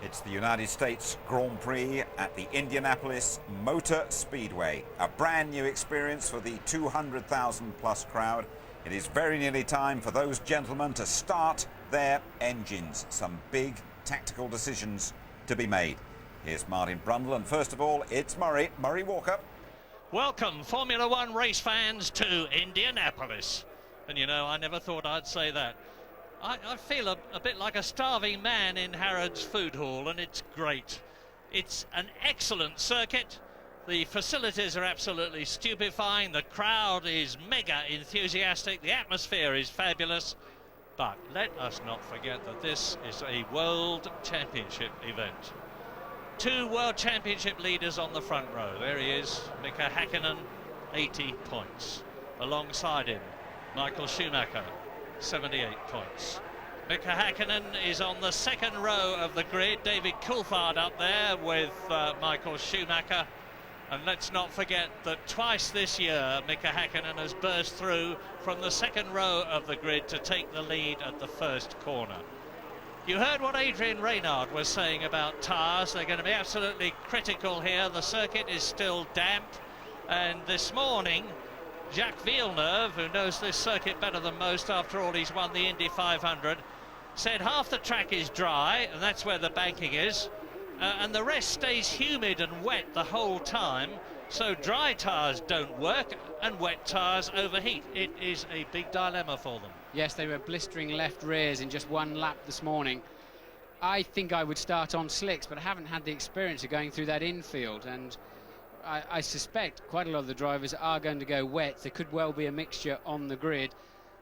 It's the United States Grand Prix at the Indianapolis Motor Speedway. A brand new experience for the 200,000 plus crowd. It is very nearly time for those gentlemen to start their engines. Some big tactical decisions to be made. Here's Martin Brundle, and first of all, it's Murray Walker. Welcome, Formula One race fans, to Indianapolis. And you know, I never thought I'd say that. I feel a bit like a starving man in Harrods Food Hall, and it's great. It's an excellent circuit. The facilities are absolutely stupefying. The crowd is mega enthusiastic. The atmosphere is fabulous. But let us not forget that this is a World Championship event. Two World Championship leaders on the front row. There he is, Mika Häkkinen, 80 points. Alongside him, Michael Schumacher, 78 points. Mika Häkkinen is on the second row of the grid. David Coulthard up there with Michael Schumacher. And let's not forget that twice this year Mika Häkkinen has burst through from the second row of the grid to take the lead at the first corner. You heard what Adrian Reynard was saying about tyres. They're going to be absolutely critical here. The circuit is still damp, and this morning Jacques Villeneuve, who knows this circuit better than most, after all he's won the Indy 500, said half the track is dry, and that's where the banking is, and the rest stays humid and wet the whole time, so dry tyres don't work and wet tyres overheat. It is a big dilemma for them. Yes, they were blistering left rears in just one lap this morning. I think I would start on slicks, but I haven't had the experience of going through that infield, and I suspect quite a lot of the drivers are going to go wet. There could well be a mixture on the grid,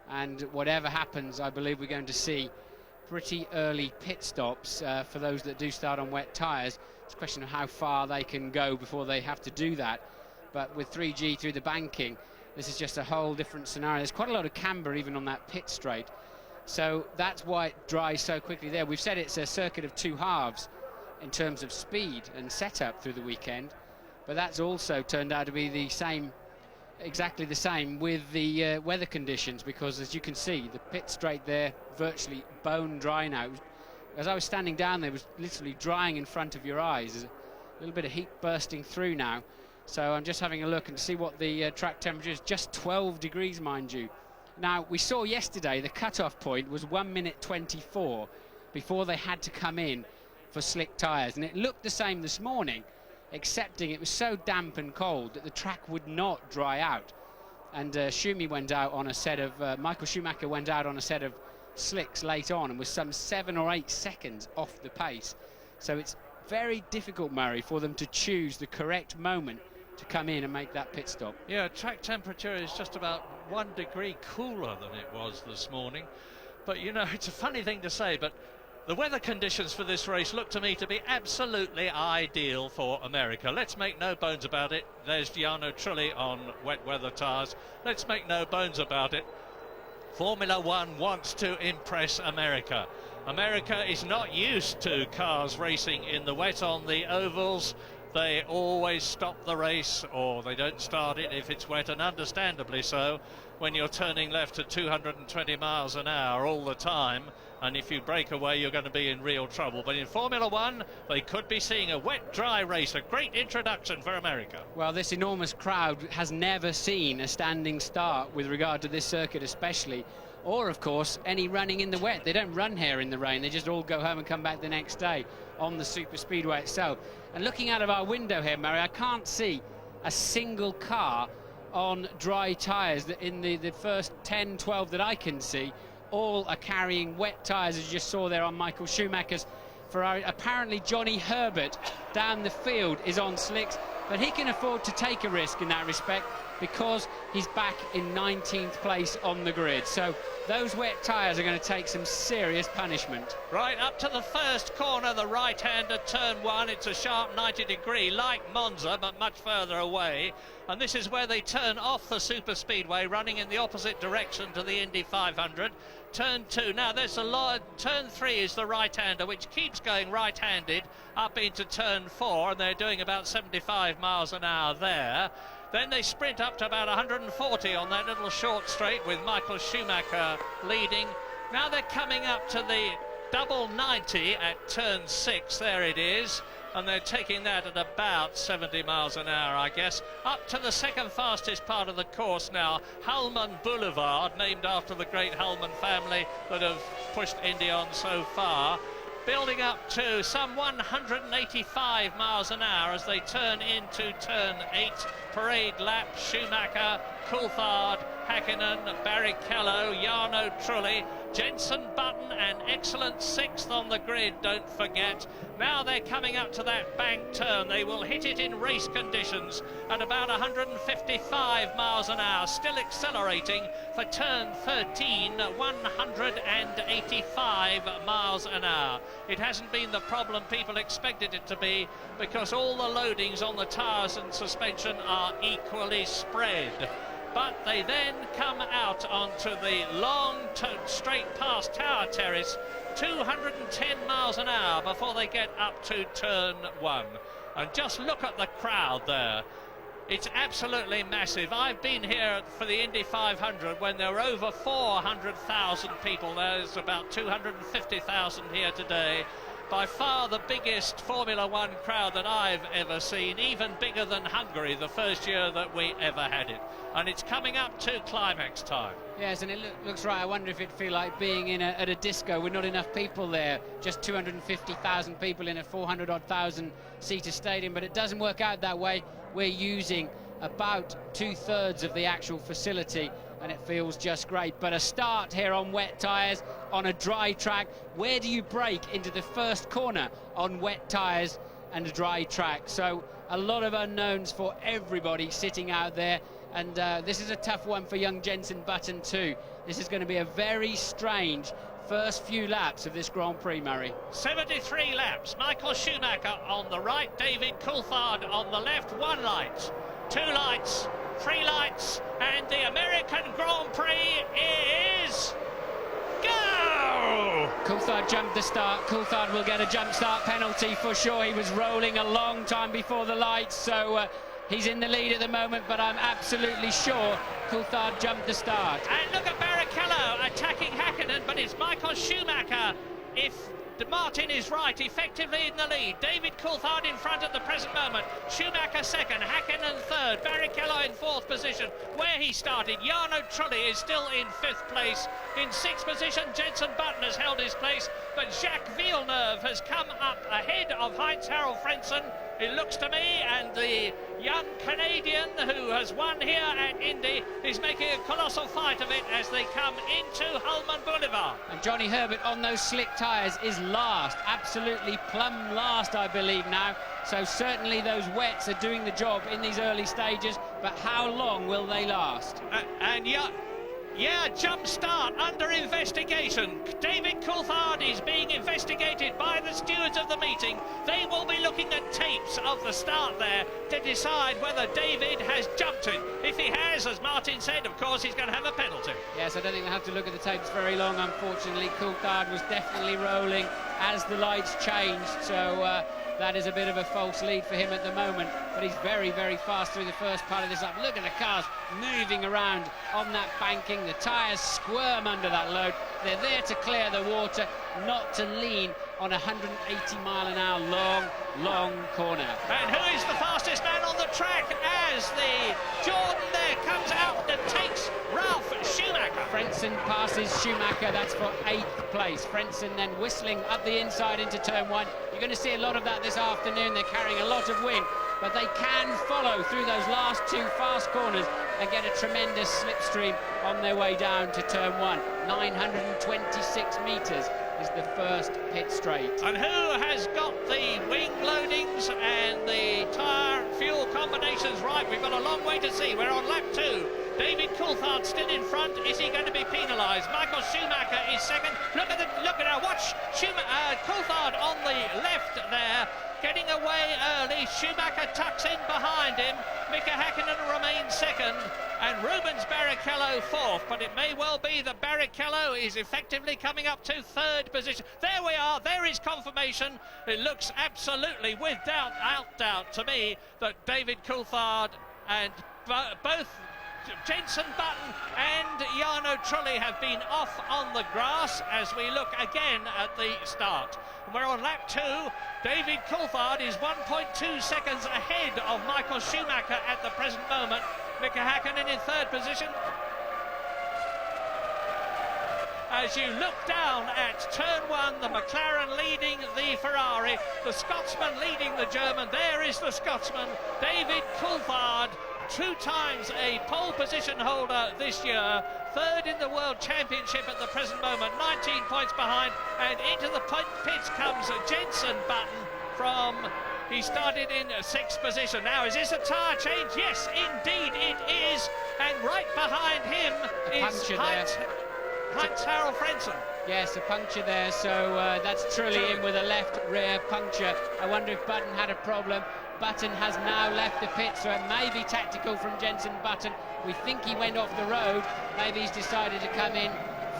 and whatever happens, I believe we're going to see pretty early pit stops for those that do start on wet tyres. It's a question of how far they can go before they have to do that. But with 3G through the banking, this is just a whole different scenario. There's quite a lot of camber even on that pit straight. So that's why it dries so quickly there. We've said it's a circuit of two halves in terms of speed and setup through the weekend. But that's also turned out to be the same, exactly the same with the weather conditions, because as you can see, the pit straight there virtually bone dry now. As I was standing down there, it was literally drying in front of your eyes. There's a little bit of heat bursting through now. So I'm just having a look and see what the track temperature is. Just 12 degrees, mind you. Now, we saw yesterday the cut-off point was 1 minute 24 before they had to come in for slick tyres. And it looked the same this morning, excepting it was so damp and cold that the track would not dry out. And Schumi went out on a set of, Michael Schumacher went out on a set of slicks late on and was some 7 or 8 seconds off the pace. So it's very difficult, Murray, for them to choose the correct moment to come in and make that pit stop. Yeah, track temperature is just about 1 degree cooler than it was this morning. But you know, it's a funny thing to say, but the weather conditions for this race look to me to be absolutely ideal for America. Let's make no bones about it. There's Jarno Trulli on wet weather tyres. Let's make no bones about it. Formula One wants to impress America. America is not used to cars racing in the wet on the ovals. They always stop the race, or they don't start it if it's wet, and understandably so, when you're turning left at 220 miles an hour all the time, and if you break away you're going to be in real trouble. But in Formula One they could be seeing a wet dry race, a great introduction for America. Well, this enormous crowd has never seen a standing start with regard to this circuit especially, or of course any running in the wet. They don't run here in the rain, they just all go home and come back the next day on the super speedway itself. And looking out of our window here, Murray, I can't see a single car on dry tyres. In the first 10, 12 that I can see, all are carrying wet tyres, as you just saw there on Michael Schumacher's Ferrari. Apparently Johnny Herbert down the field is on slicks, but he can afford to take a risk in that respect because he's back in 19th place on the grid. So those wet tyres are going to take some serious punishment. Right up to the first corner, the right-hander, turn one. It's a sharp 90 degree, like Monza, but much further away. And this is where they turn off the super speedway, running in the opposite direction to the Indy 500. Turn two. Now there's a lot. Turn three is the right-hander, which keeps going right-handed up into turn four, and they're doing about 75 miles an hour there. Then they sprint up to about 140 on that little short straight with Michael Schumacher leading. Now they're coming up to the double 90 at turn 6. There it is. And they're taking that at about 70 miles an hour, I guess. Up to the second fastest part of the course now, Hulman Boulevard, named after the great Hulman family that have pushed Indy on so far. Building up to some 185 miles an hour as they turn into turn 8. Parade lap, Schumacher, Coulthard, Hakkinen, Barrichello, Jarno Trulli, Jenson Button, an excellent 6th on the grid, don't forget. Now they're coming up to that bank turn. They will hit it in race conditions at about 155 miles an hour, still accelerating for turn 13, 185 miles an hour. It hasn't been the problem people expected it to be because all the loadings on the tyres and suspension are equally spread. But they then come out onto the long straight past Tower Terrace, 210 miles an hour before they get up to turn 1. And just look at the crowd there. It's absolutely massive. I've been here for the Indy 500 when there were over 400,000 people. There's about 250,000 here today. By far the biggest Formula One crowd that I've ever seen, even bigger than Hungary the first year that we ever had it. And it's coming up to climax time. Yes, and it looks right. I wonder if it'd feel like being at a disco with not enough people there. Just 250,000 people in a 400-odd-thousand seater stadium, but it doesn't work out that way. We're using about 2/3 of the actual facility, and it feels just great. But a start here on wet tyres on a dry track. Where do you brake into the first corner on wet tyres and a dry track? So a lot of unknowns for everybody sitting out there, and this is a tough one for young Jenson Button too. This is going to be a very strange first few laps of this Grand Prix, Murray. 73 laps. Michael Schumacher on the right, David Coulthard on the left. 1 light, 2 lights, 3 lights, and the American Grand Prix is go! Coulthard jumped the start. Coulthard will get a jump start penalty for sure. He was rolling a long time before the lights, so he's in the lead at the moment, but I'm absolutely sure Coulthard jumped the start. And look at Barrichello attacking Hakkinen, but it's Michael Schumacher. If Martin is right, effectively in the lead. David Coulthard in front at the present moment. Schumacher second, Hakkinen third, Barrichello in 4th position. Where he started, Jarno Trulli is still in 5th place. In 6th position, Jenson Button has held his place, but Jacques Villeneuve has come up ahead of Heinz-Harald Frentzen, it looks to me, and the young Canadian who has won here at Indy is making a colossal fight of it as they come into Hulman Boulevard. And Johnny Herbert on those slick tyres is last, absolutely plumb last, I believe now. So certainly those wets are doing the job in these early stages, but how long will they last? Yeah, jump start under investigation. David Coulthard is being investigated by the stewards of the meeting. They will be looking at tapes of the start there to decide whether David has jumped it. If he has, as Martin said, of course, he's going to have a penalty. Yes, I don't think they'll have to look at the tapes very long, unfortunately. Coulthard was definitely rolling as the lights changed, so that is a bit of a false lead for him at the moment, but he's very, very fast through the first part of this lap. Look at the cars moving around on that banking. The tyres squirm under that load. They're there to clear the water, not to lean on a 180-mile-an-hour long corner. And who is the fastest man on the track as the Jordan there comes out and takes Ralf Schumacher? Frentzen passes Schumacher, that's for 8th place. Frentzen then whistling up the inside into turn 1. You're going to see a lot of that this afternoon. They're carrying a lot of wind, but they can follow through those last 2 fast corners and get a tremendous slipstream on their way down to turn 1. 926 metres is the first pit straight. And who has got the wing loadings and the tyre fuel combinations right? We've got a long way to see. We're on lap 2. David Coulthard still in front. Is he going to be penalised? Michael Schumacher is second. Look at now. Watch Coulthard on the left there, getting away early. Schumacher tucks in behind him. Mika Hakkinen remains second, and Rubens Barrichello 4th. But it may well be that Barrichello is effectively coming up to 3rd position. There we are. There is confirmation. It looks absolutely without doubt to me that David Coulthard and both Jenson Button and Jarno Trulli have been off on the grass as we look again at the start. We're on lap 2. David Coulthard is 1.2 seconds ahead of Michael Schumacher at the present moment. Mika Häkkinen in third position. As you look down at turn 1, the McLaren leading the Ferrari, the Scotsman leading the German. There is the Scotsman, David Coulthard, 2 times a pole position holder this year, third in the World Championship at the present moment, 19 points behind, and into the pits comes Jenson Button from... He started in 6th position. Now, is this a tyre change? Yes, indeed it is. And right behind him is Heinz-Harald Frentzen. Yes, a puncture there, so that's Trulli in with a left rear puncture. I wonder if Button had a problem. Button has now left the pit, so it may be tactical from Jenson Button. We think he went off the road. Maybe he's decided to come in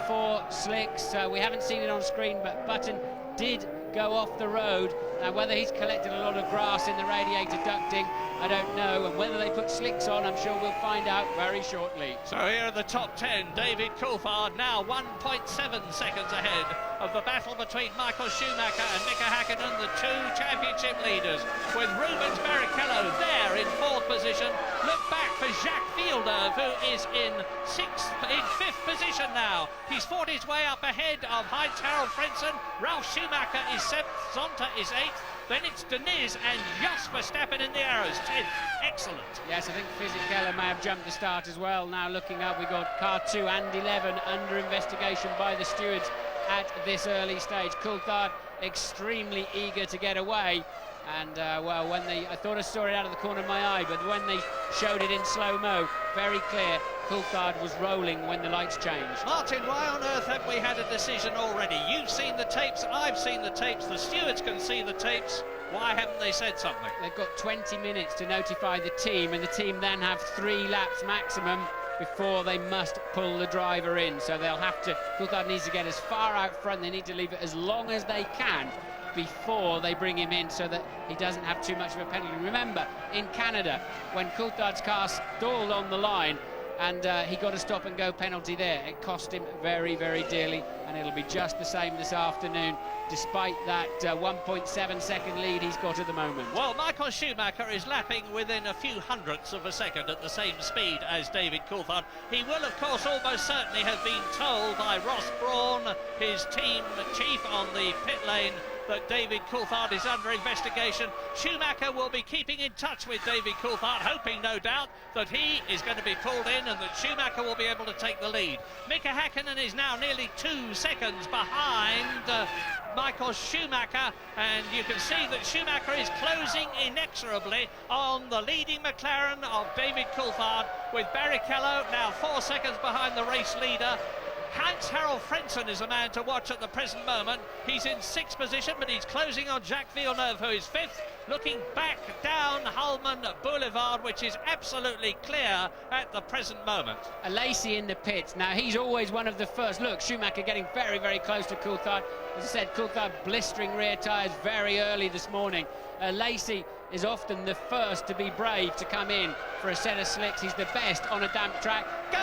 for slicks. We haven't seen it on screen, but Button did go off the road. Now, whether he's collected a lot of grass in the radiator ducting, I don't know, and whether they put slicks on, I'm sure we'll find out very shortly. So here are the top 10. David Coulthard now 1.7 seconds ahead of the battle between Michael Schumacher and Mika Häkkinen, the 2 championship leaders, with Rubens Barrichello there in 4th position. Look back for Jacques Villeneuve, who is in 5th position now. He's fought his way up ahead of Heinz-Harald Frentzen. Ralf Schumacher is 7th, Zonta is 8th. Then it's Deniz and Jos Verstappen in the arrows, 10th. Excellent. Yes, I think Fisichella may have jumped the start as well. Now looking up, we've got car 2 and 11 under investigation by the stewards at this early stage. Coulthard extremely eager to get away. And, well, when I thought I saw it out of the corner of my eye, but when they showed it in slow-mo, very clear, Coulthard was rolling when the lights changed. Martin, why on earth have we had a decision already? You've seen the tapes, I've seen the tapes, the stewards can see the tapes. Why haven't they said something? They've got 20 minutes to notify the team, and the team then have 3 laps maximum before they must pull the driver in. So they'll have to, Coulthard needs to get as far out front, they need to leave it as long as they can before they bring him in so that he doesn't have too much of a penalty. Remember, in Canada, when Coulthard's car stalled on the line and he got a stop-and-go penalty there, it cost him very, very dearly, and it'll be just the same this afternoon, despite that 1.7 second lead he's got at the moment. Well, Michael Schumacher is lapping within a few hundredths of a second at the same speed as David Coulthard. He will, of course, almost certainly have been told by Ross Brawn, his team chief on the pit lane, that David Coulthard is under investigation. Schumacher will be keeping in touch with David Coulthard, hoping, no doubt, that he is going to be pulled in and that Schumacher will be able to take the lead. Mika Häkkinen is now nearly 2 seconds behind Michael Schumacher, and you can see that Schumacher is closing inexorably on the leading McLaren of David Coulthard, with Barrichello now 4 seconds behind the race leader. Heinz-Harald Frentzen is a man to watch at the present moment. He's in 6th position, but he's closing on Jacques Villeneuve, who is 5th, looking back down Hulman Boulevard, which is absolutely clear at the present moment. Lacey in the pits. Now, he's always one of the first. Look, Schumacher getting very, very close to Coulthard. As I said, Coulthard blistering rear tyres very early this morning. Lacey is often the first to be brave to come in for a set of slicks. He's the best on a damp track. Go!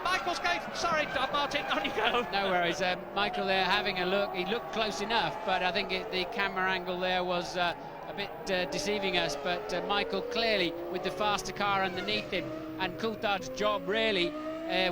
Michael's going. Sorry, Martin, on you go. No worries. Michael there having a look. He looked close enough, but I think the camera angle there was a bit deceiving us. But Michael clearly with the faster car underneath him, and Coulthard's job really,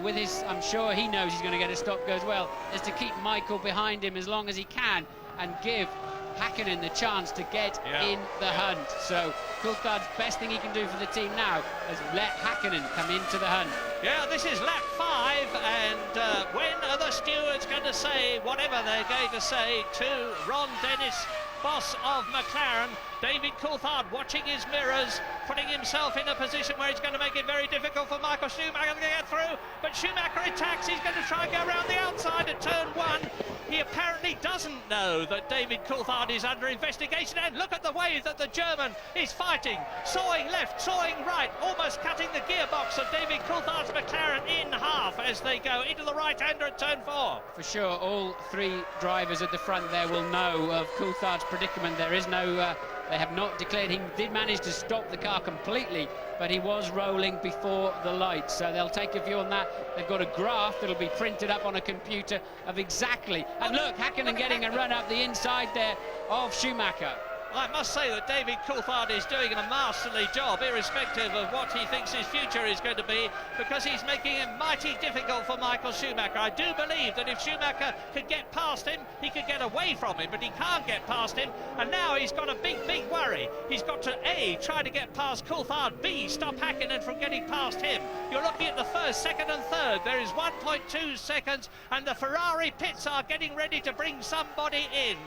with his, I'm sure he knows he's going to get a stop go as well, is to keep Michael behind him as long as he can and give Häkkinen the chance to get in the hunt. So Coulthard's best thing he can do for the team now is let Häkkinen come into the hunt. Yeah, this is lap 5, and when are the stewards going to say whatever they're going to say to Ron Dennis, boss of McLaren? David Coulthard watching his mirrors, putting himself in a position where he's going to make it very difficult for Michael Schumacher to get through, but Schumacher attacks. He's going to try and go around the outside at turn 1. He apparently doesn't know that David Coulthard is under investigation, and look at the way that the German is fighting, sawing left, sawing right, almost cutting the gearbox of David Coulthard's McLaren in half as they go into the right-hander at turn 4. For sure, all 3 drivers at the front there will know of Coulthard's predicament. There is no They have not declared. He did manage to stop the car completely, but he was rolling before the lights. So they'll take a view on that. They've got a graph that'll be printed up on a computer of exactly. And look, Häkkinen getting a run up the inside there of Schumacher. I must say that David Coulthard is doing a masterly job, irrespective of what he thinks his future is going to be, because he's making it mighty difficult for Michael Schumacher. I do believe that if Schumacher could get past him, he could get away from him, but he can't get past him, and now he's got a big worry. He's got to A, try to get past Coulthard, B, stop Häkkinen from getting past him. You're looking at the first, second and third. There is 1.2 seconds, and the Ferrari pits are getting ready to bring somebody in.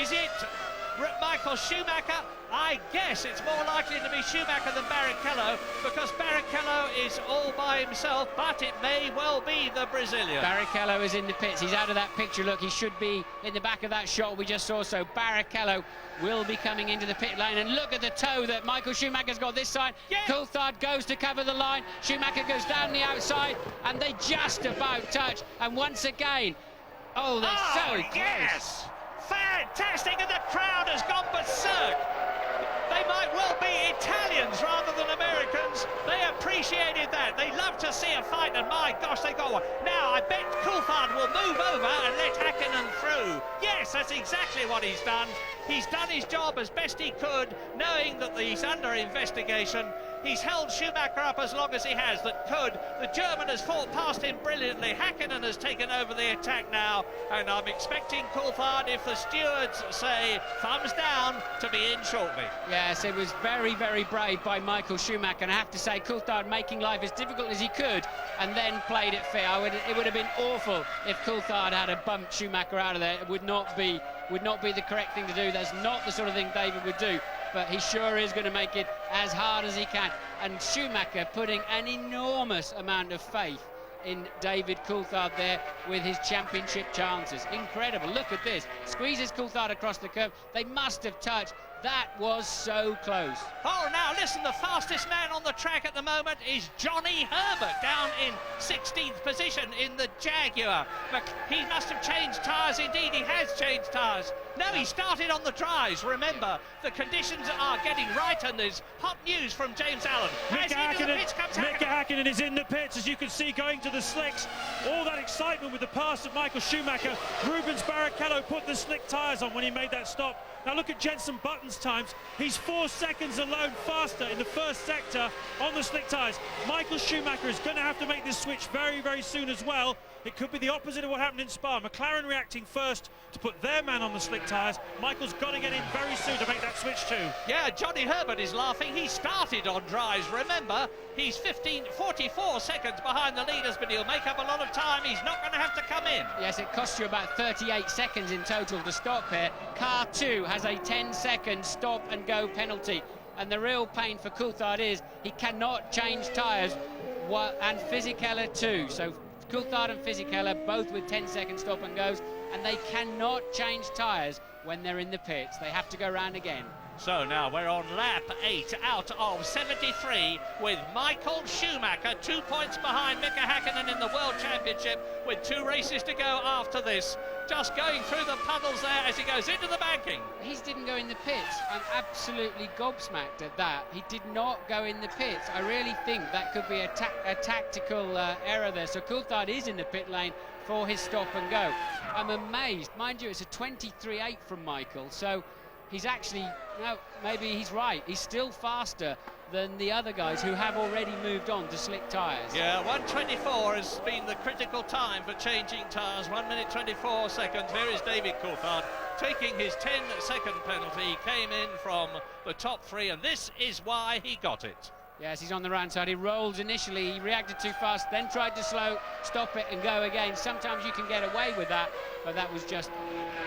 Is it Michael Schumacher? I guess it's more likely to be Schumacher than Barrichello, because Barrichello is all by himself, but it may well be the Brazilian. Barrichello is in the pits. He's out of that picture. Look, he should be in the back of that shot we just saw. So Barrichello will be coming into the pit lane, and look at the toe that Michael Schumacher's got this side. Yeah. Coulthard goes to cover the line. Schumacher goes down the outside, and they just about touch. And once again, oh, they're so close. Yes! Fantastic, and the crowd has gone berserk. They might well be Italians rather than Americans. They appreciated that. They love to see a fight, and my gosh, they got one. Now, I bet Coulthard will move over and let Häkkinen through. Yes, that's exactly what he's done. He's done his job as best he could, knowing that he's under investigation. He's held Schumacher up as long as he has, that could. The German has fought past him brilliantly. Häkkinen has taken over the attack now, and I'm expecting Coulthard, if the stewards say thumbs down, to be in shortly. Yes, it was very brave by Michael Schumacher, and I have to say Coulthard making life as difficult as he could and then played it fair. It would have been awful if Coulthard had bumped Schumacher out of there. It would not be the correct thing to do. That's not the sort of thing David would do, but he sure is going to make it as hard as he can. And Schumacher putting an enormous amount of faith in David Coulthard there with his championship chances. Incredible. Look at this. Squeezes Coulthard across the curb. They must have touched. That was so close. Oh, now listen, the fastest man on the track at the moment is Johnny Herbert, down in 16th position in the Jaguar. But he must have changed tyres. Indeed, he has changed tyres. No, he started on the dries. Remember, the conditions are getting right, and there's hot news from James Allen. Mika Häkkinen is in the pits, as you can see, going to the slicks. All that excitement with the pass of Michael Schumacher. Rubens Barrichello put the slick tyres on when he made that stop. Now look at Jenson Button's times. He's 4 seconds alone faster in the first sector on the slick tyres. Michael Schumacher is going to have to make this switch very soon as well. It could be the opposite of what happened in Spa. McLaren reacting first to put their man on the slick tyres. Michael's got to get in very soon to make that switch too. Yeah, Johnny Herbert is laughing. He started on dries. Remember, he's 44 seconds behind the leaders, but he'll make up a lot of time. He's not going to have to come in. Yes, it costs you about 38 seconds in total to stop here. Car 2 has a 10-second stop and go penalty. And the real pain for Coulthard is he cannot change tyres, and Fisichella too. So Coulthard and Fisichella both with 10-second stop and goes, and they cannot change tyres when they're in the pits. They have to go round again. So now we're on lap 8 out of 73 with Michael Schumacher 2 points behind Mika Häkkinen in the World Championship, with 2 races to go after this. Just going through the puddles there as he goes into the banking. He didn't go in the pits. I'm absolutely gobsmacked at that. He did not go in the pits. I really think that could be a tactical error there. So Coulthard is in the pit lane for his stop and go. I'm amazed. Mind you, it's a 23.8 from Michael. So he's actually, no, maybe he's right. He's still faster than the other guys who have already moved on to slick tyres. Yeah, 1:24 has been the critical time for changing tyres. 1 minute 24 seconds. Here is David Coulthard taking his 10-second penalty. He came in from the top 3, and this is why he got it. Yes, he's on the right side. He rolled initially, he reacted too fast, then tried to stop it and go again. Sometimes you can get away with that, but that was just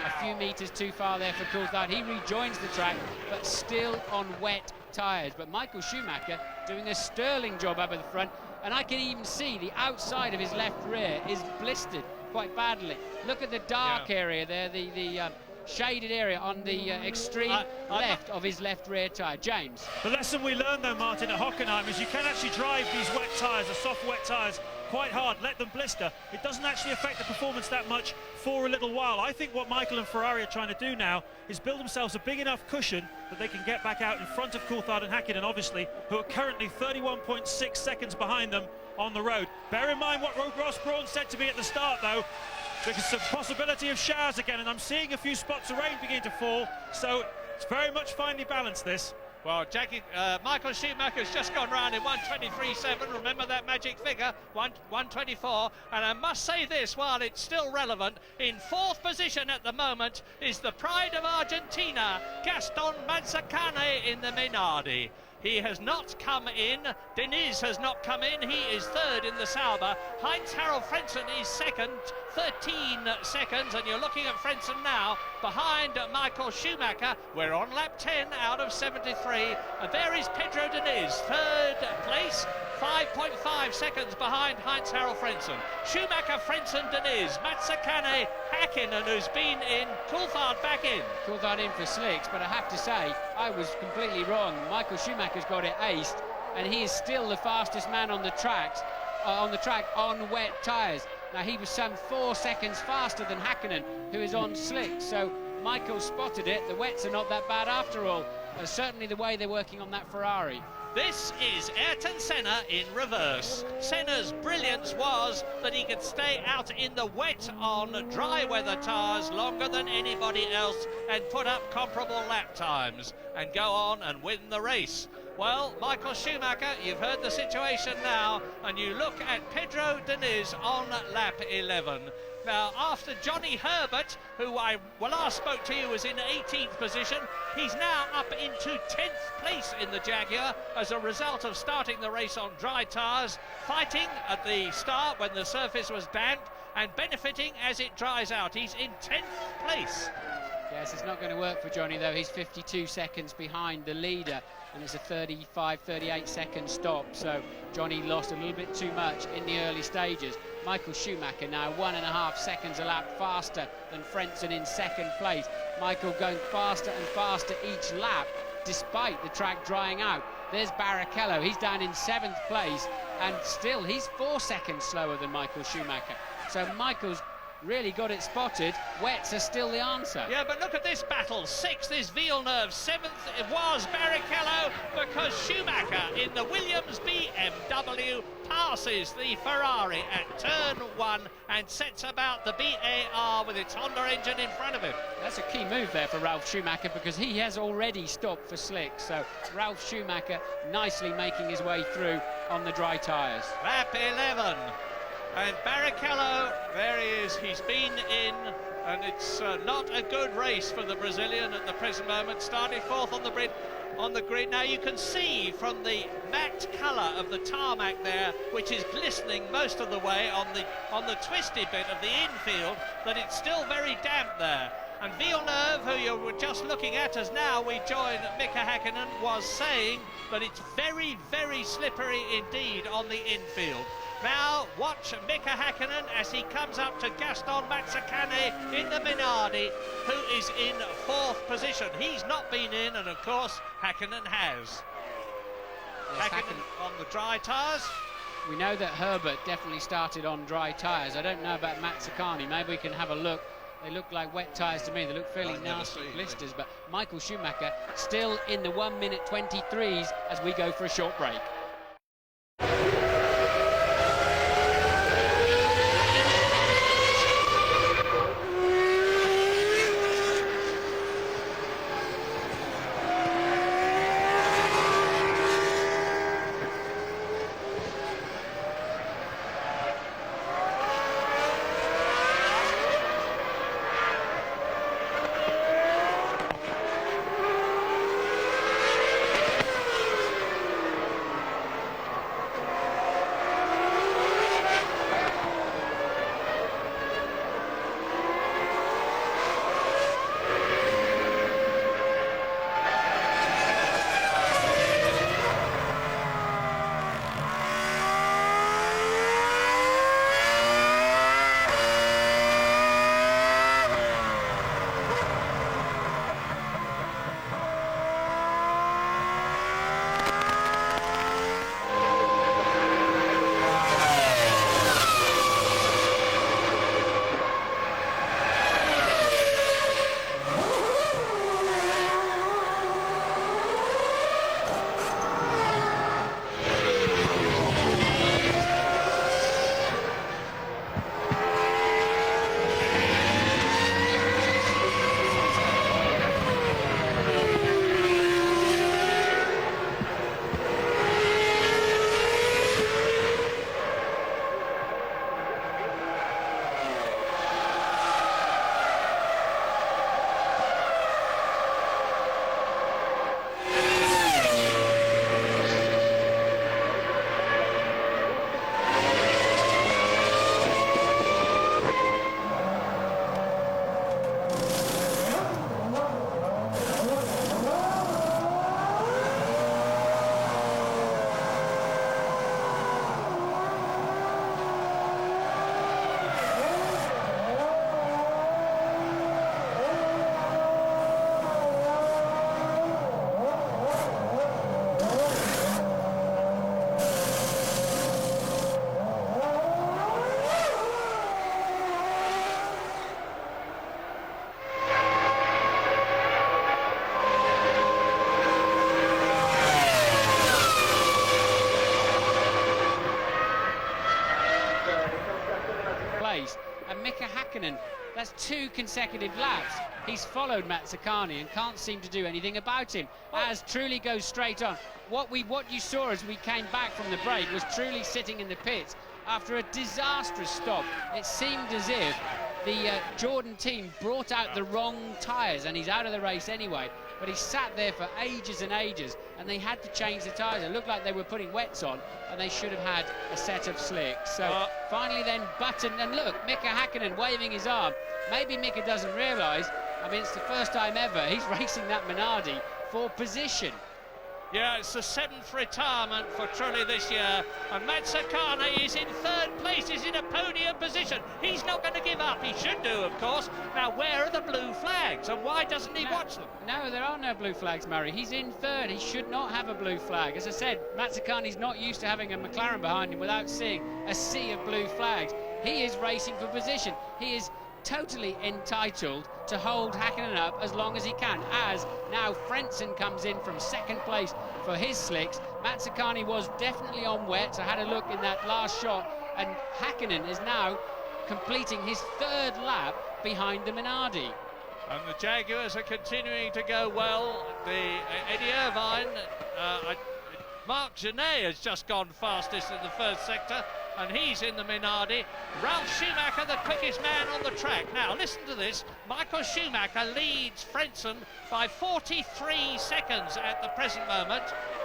a few metres too far there for Coulthard. He rejoins the track, but still on wet tyres. But Michael Schumacher doing a sterling job up at the front, and I can even see the outside of his left rear is blistered quite badly. Look at the dark area there, the shaded area on the extreme left of his left rear tyre. James. The lesson we learned though, Martin, at Hockenheim is you can actually drive these wet tyres, the soft wet tyres, quite hard, let them blister. It doesn't actually affect the performance that much for a little while. I think what Michael and Ferrari are trying to do now is build themselves a big enough cushion that they can get back out in front of Coulthard and Hakkinen, obviously, who are currently 31.6 seconds behind them on the road. Bear in mind what Ross Brawn said to me at the start, though. There's a possibility of showers again, and I'm seeing a few spots of rain begin to fall, so it's very much finely balanced, this. Well, Michael Schumacher's just gone round in 1:23.7. Remember that magic figure, 1:24. And I must say this, while it's still relevant, in fourth position at the moment is the pride of Argentina, Gaston Mazzacane in the Minardi. He has not come in. Diniz has not come in. He is third in the Sauber. Heinz-Harald Frentzen is second, 13 seconds. And you're looking at Frentzen now behind Michael Schumacher. We're on lap 10 out of 73. And there is Pedro Diniz, third place, 5.5 seconds behind Heinz-Harald Frentzen. Schumacher, Frentzen, Diniz, Mazzacane, Hakkinen, who's been in, Coulthard back in. Coulthard in for slicks, but I have to say, I was completely wrong. Michael Schumacher's got it aced, and he is still the fastest man on the track on wet tyres. Now, he was some 4 seconds faster than Hakkinen, who is on slicks, so Michael spotted it. The wets are not that bad after all. Certainly the way they're working on that Ferrari. This is Ayrton Senna in reverse. Senna's brilliance was that he could stay out in the wet on dry weather tyres longer than anybody else and put up comparable lap times and go on and win the race. Well, Michael Schumacher, you've heard the situation now, and you look at Pedro Diniz on lap 11. Now, after Johnny Herbert, who I last spoke to you was in 18th position, he's now up into 10th place in the Jaguar as a result of starting the race on dry tyres, fighting at the start when the surface was damp and benefiting as it dries out. He's in 10th place. Yes, it's not going to work for Johnny, though. He's 52 seconds behind the leader, and it's a 38 second stop, so Johnny lost a little bit too much in the early stages. Michael Schumacher now 1.5 seconds a lap faster than Frentzen in second place. Michael going faster and faster each lap despite the track drying out. There's Barrichello, he's down in 7th place, and still he's 4 seconds slower than Michael Schumacher. So Michael's really got it spotted. Wets are still the answer. Yeah, but look at this battle. 6th is Villeneuve. 7th it was Barrichello, because Schumacher in the Williams BMW passes the Ferrari at turn 1 and sets about the BAR with its Honda engine in front of him. That's a key move there for Ralf Schumacher, because he has already stopped for slicks. So Ralf Schumacher nicely making his way through on the dry tyres. Lap 11. And Barrichello, there he is, he's been in, and it's not a good race for the Brazilian at the present moment. Started 4th on the grid. Now you can see from the matte colour of the tarmac there, which is glistening most of the way on the twisty bit of the infield, that it's still very damp there. And Villeneuve, who you were just looking at as now we join Mika Hakkinen, was saying that it's very, very slippery indeed on the infield. Now watch Mika Hakkinen as he comes up to Gaston Mazzacane in the Minardi, who is in 4th position. He's not been in, and of course Hakkinen has. Yes, Hakkinen on the dry tyres. We know that Herbert definitely started on dry tyres. I don't know about Mazzacane. Maybe we can have a look. They look like wet tyres to me. They look fairly nasty blisters. But Michael Schumacher still in the 1:23s as we go for a short break. 2 consecutive laps, he's followed Mazzacane and can't seem to do anything about him, as Trulli goes straight on. What you saw as we came back from the break was Trulli sitting in the pits after a disastrous stop. It seemed as if the Jordan team brought out the wrong tyres, and he's out of the race anyway. But he sat there for ages and ages, and they had to change the tyres. It looked like they were putting wets on, and they should have had a set of slicks. So finally then Button, and look, Mika Hakkinen waving his arm. Maybe Mika doesn't realise, I mean, it's the first time ever he's racing that Minardi for position. Yeah, it's the 7th retirement for Trulli this year, and Mazzacane is in 3rd place, is in a podium position. He's not going to give up. He should do, of course. Now, where are the blue flags, and why doesn't he watch them? No, there are no blue flags, Murray. He's in 3rd. He should not have a blue flag. As I said, Mazzacane's not used to having a McLaren behind him without seeing a sea of blue flags. He is racing for position. He is totally entitled to hold Hakkinen up as long as he can, as now Frentzen comes in from 2nd place for his slicks. Mazzacane was definitely on wets. I had a look in that last shot, and Hakkinen is now completing his 3rd lap behind the Minardi. And the Jaguars are continuing to go well. Eddie Irvine, Marc Genet has just gone fastest in the 1st sector, and he's in the Minardi. Ralf Schumacher, the quickest man on the track. Now, listen to this. Michael Schumacher leads Frentzen by 43 seconds at the present moment.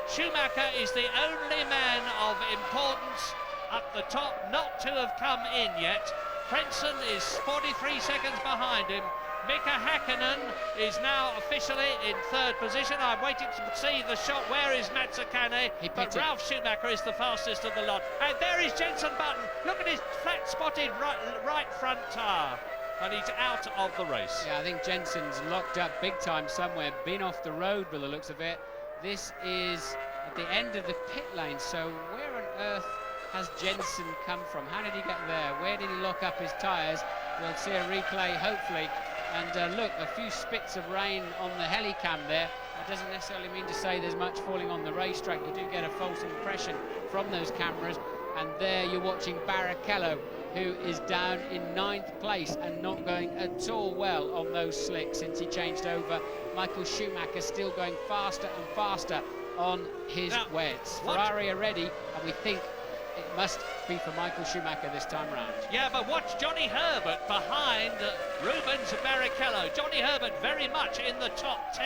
Schumacher is the only man of importance at the top not to have come in yet. Frentzen is 43 seconds behind him. Mika Hakkinen is now officially in 3rd position. I'm waiting to see the shot. Where is Mazzacane? But Ralf Schumacher is the fastest of the lot. And there is Jenson Button. Look at his flat-spotted right front tyre. And he's out of the race. Yeah, I think Jenson's locked up big time somewhere, been off the road by the looks of it. This is at the end of the pit lane, so where on earth has Jenson come from? How did he get there? Where did he lock up his tyres? We'll see a replay, hopefully. And look, a few spits of rain on the helicam there. That doesn't necessarily mean to say there's much falling on the racetrack. You do get a false impression from those cameras. And there you're watching Barrichello, who is down in 9th place and not going at all well on those slicks since he changed over. Michael Schumacher still going faster and faster on his wets. Ferrari are ready, and we think it must be for Michael Schumacher this time round. Yeah, but watch Johnny Herbert behind Rubens Barrichello. Johnny Herbert very much in the top 10.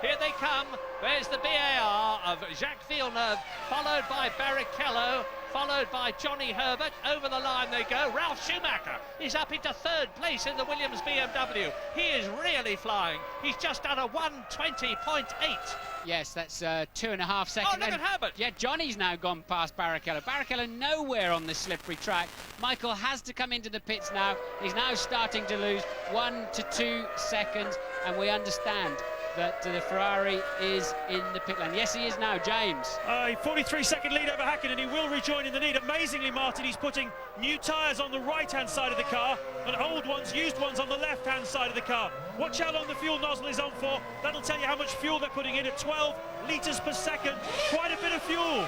Here they come. There's the BAR of Jacques Villeneuve, followed by Barrichello, followed by Johnny Herbert. Over the line they go. Ralf Schumacher is up into 3rd place in the Williams BMW. He is really flying. He's just done a 1:20.8. Yes, that's 2.5 seconds. Oh, look at Herbert. Yeah, Johnny's now gone past Barrichello. Barrichello nowhere on this slippery track. Michael has to come into the pits now. He's now starting to lose 1 to 2 seconds, and we understand that the Ferrari is in the pit lane. Yes, he is now, James. A 43-second lead over Hakkinen. He will rejoin in the lead. Amazingly, Martin, he's putting new tyres on the right-hand side of the car and old ones, used ones, on the left-hand side of the car. Watch how long the fuel nozzle is on for. That'll tell you how much fuel they're putting in at 12 litres per second. Quite a bit of fuel.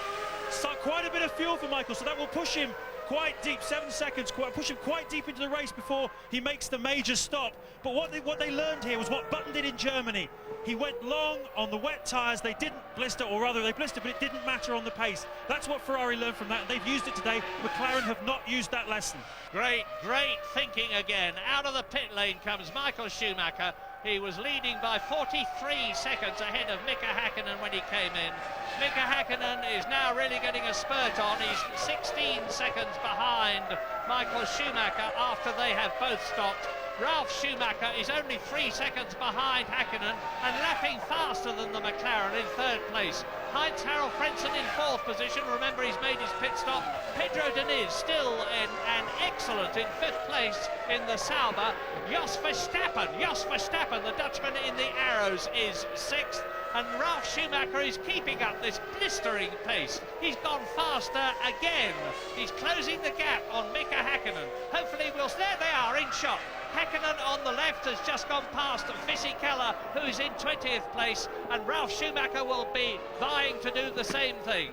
So quite a bit of fuel for Michael, so that will push him quite deep, 7 seconds, push him quite deep into the race before he makes the major stop. But what they learned here was what Button did in Germany. He went long on the wet tyres. They didn't blister, or rather they blistered, but it didn't matter on the pace. That's what Ferrari learned from that, and they've used it today. McLaren have not used that lesson. Great thinking again. Out of the pit lane comes Michael Schumacher. He was leading by 43 seconds ahead of Mika Hakkinen when he came in. Mika Hakkinen is now really getting a spurt on. He's 16 seconds behind Michael Schumacher after they have both stopped. Ralf Schumacher is only 3 seconds behind Hakkinen and lapping faster than the McLaren in 3rd place. Heinz-Harald Frentzen in 4th position. Remember, he's made his pit stop. Pedro Diniz still in an excellent in 5th place in the Sauber. Jos Verstappen, the Dutchman in the Arrows, is 6th. And Ralf Schumacher is keeping up this blistering pace. He's gone faster again. He's closing the gap on Mika Hakkinen. Hopefully there they are in shot. Hakkinen on the left has just gone past Fisichella, who's in 20th place, and Ralf Schumacher will be vying to do the same thing.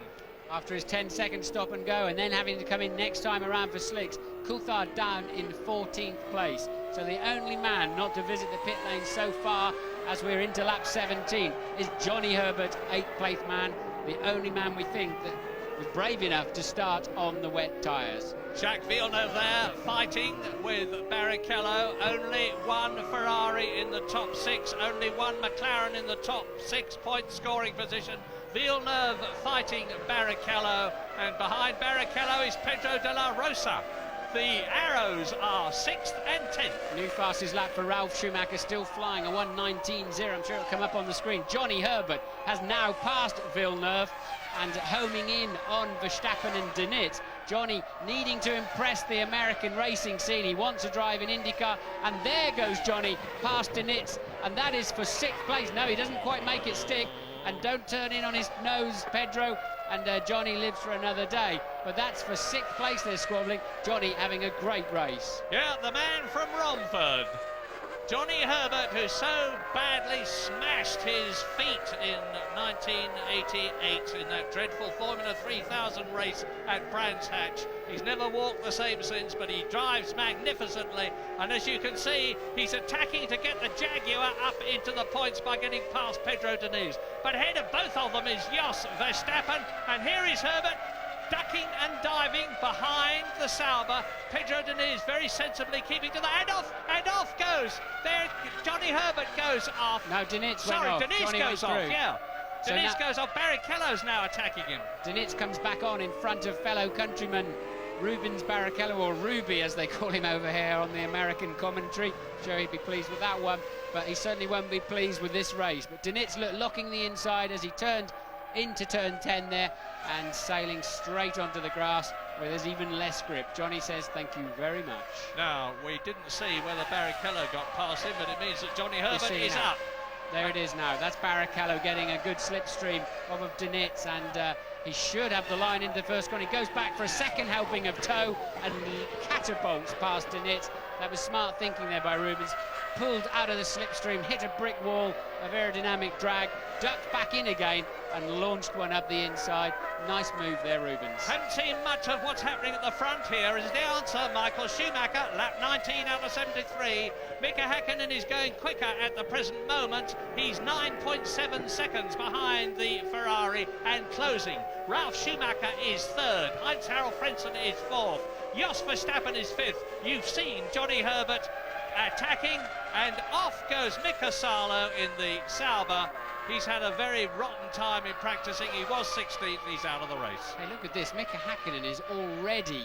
after his 10-second stop and go, and then having to come in next time around for slicks. Coulthard down in 14th place. So the only man not to visit the pit lane so far as we're into lap 17 is Johnny Herbert, 8th place man, the only man we think that was brave enough to start on the wet tyres. Jacques Villeneuve there fighting with Barrichello. Only one Ferrari in the top 6, only one McLaren in the top 6-point scoring position. Villeneuve fighting Barrichello, and behind Barrichello is Pedro de la Rosa. The arrows are 6th and 10th. New fastest lap for Ralf Schumacher, still flying a 1:19.0. I'm sure it'll come up on the screen. Johnny Herbert has now passed Villeneuve and homing in on Verstappen and Deniz. Johnny needing to impress the American racing scene. He wants to drive in IndyCar, and there goes Johnny past Deniz, and that is for 6th place. No, he doesn't quite make it stick, and don't turn in on his nose, Pedro, and Johnny lives for another day. But that's for 6th place they're squabbling. Johnny having a great race. Yeah, the man from Romford, Johnny Herbert, who so badly smashed his feet in 1988 in that dreadful Formula 3000 race at Brands Hatch. He's never walked the same since, but he drives magnificently, and as you can see, he's attacking to get the Jaguar up into the points by getting past Pedro Diniz. But ahead of both of them is Jos Verstappen, and here is Herbert ducking and diving behind the Sauber. Pedro Diniz very sensibly keeping to the and off goes. There, Johnny Herbert goes off. No, Diniz went Sorry, off. Diniz Johnny goes off, through. yeah. So Diniz now goes off. Barrichello's now attacking him. Diniz comes back on in front of fellow countryman Rubens Barrichello, or Ruby as they call him over here on the American commentary. I'm sure he'd be pleased with that one, but he certainly won't be pleased with this race. But Diniz locking the inside as he turned into turn 10 there and sailing straight onto the grass where there's even less grip. Johnny says thank you very much. Now, we didn't see whether Barrichello got past him, but it means that Johnny Herbert is now. up. There it is now. That's Barrichello getting a good slipstream of Diniz, and he should have the line into the first corner. He goes back for a second helping of toe and catapults past Diniz. That was smart thinking there by Rubens. Pulled out of the slipstream, hit a brick wall of aerodynamic drag, ducked back in again and launched one up the inside. Nice move there, Rubens. Haven't seen much of what's happening at the front here. Is the answer Michael Schumacher, lap 19 out of 73. Mika Häkkinen is going quicker at the present moment. He's 9.7 seconds behind the Ferrari and closing. Ralf Schumacher is third. Heinz-Harald Frentzen is fourth. Jos Verstappen is fifth. You've seen Johnny Herbert attacking, and off goes Mika Salo in the Sauber. He's had a very rotten time in practicing. He was 16th, he's out of the race. Hey, look at this. Mika Häkkinen is already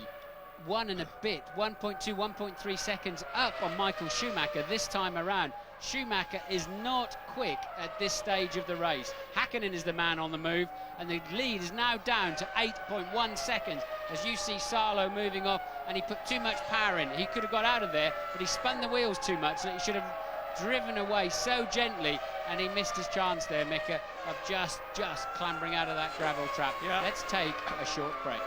1.3 seconds up on Michael Schumacher this time around. Schumacher is not quick at this stage of the race. Häkkinen is the man on the move, and the lead is now down to 8.1 seconds as you see Salo moving off, and he put too much power in. He could have got out of there, but he spun the wheels too much, so he should have driven away so gently, and he missed his chance there, Mika, of just clambering out of that gravel trap. Yeah. Let's take a short break.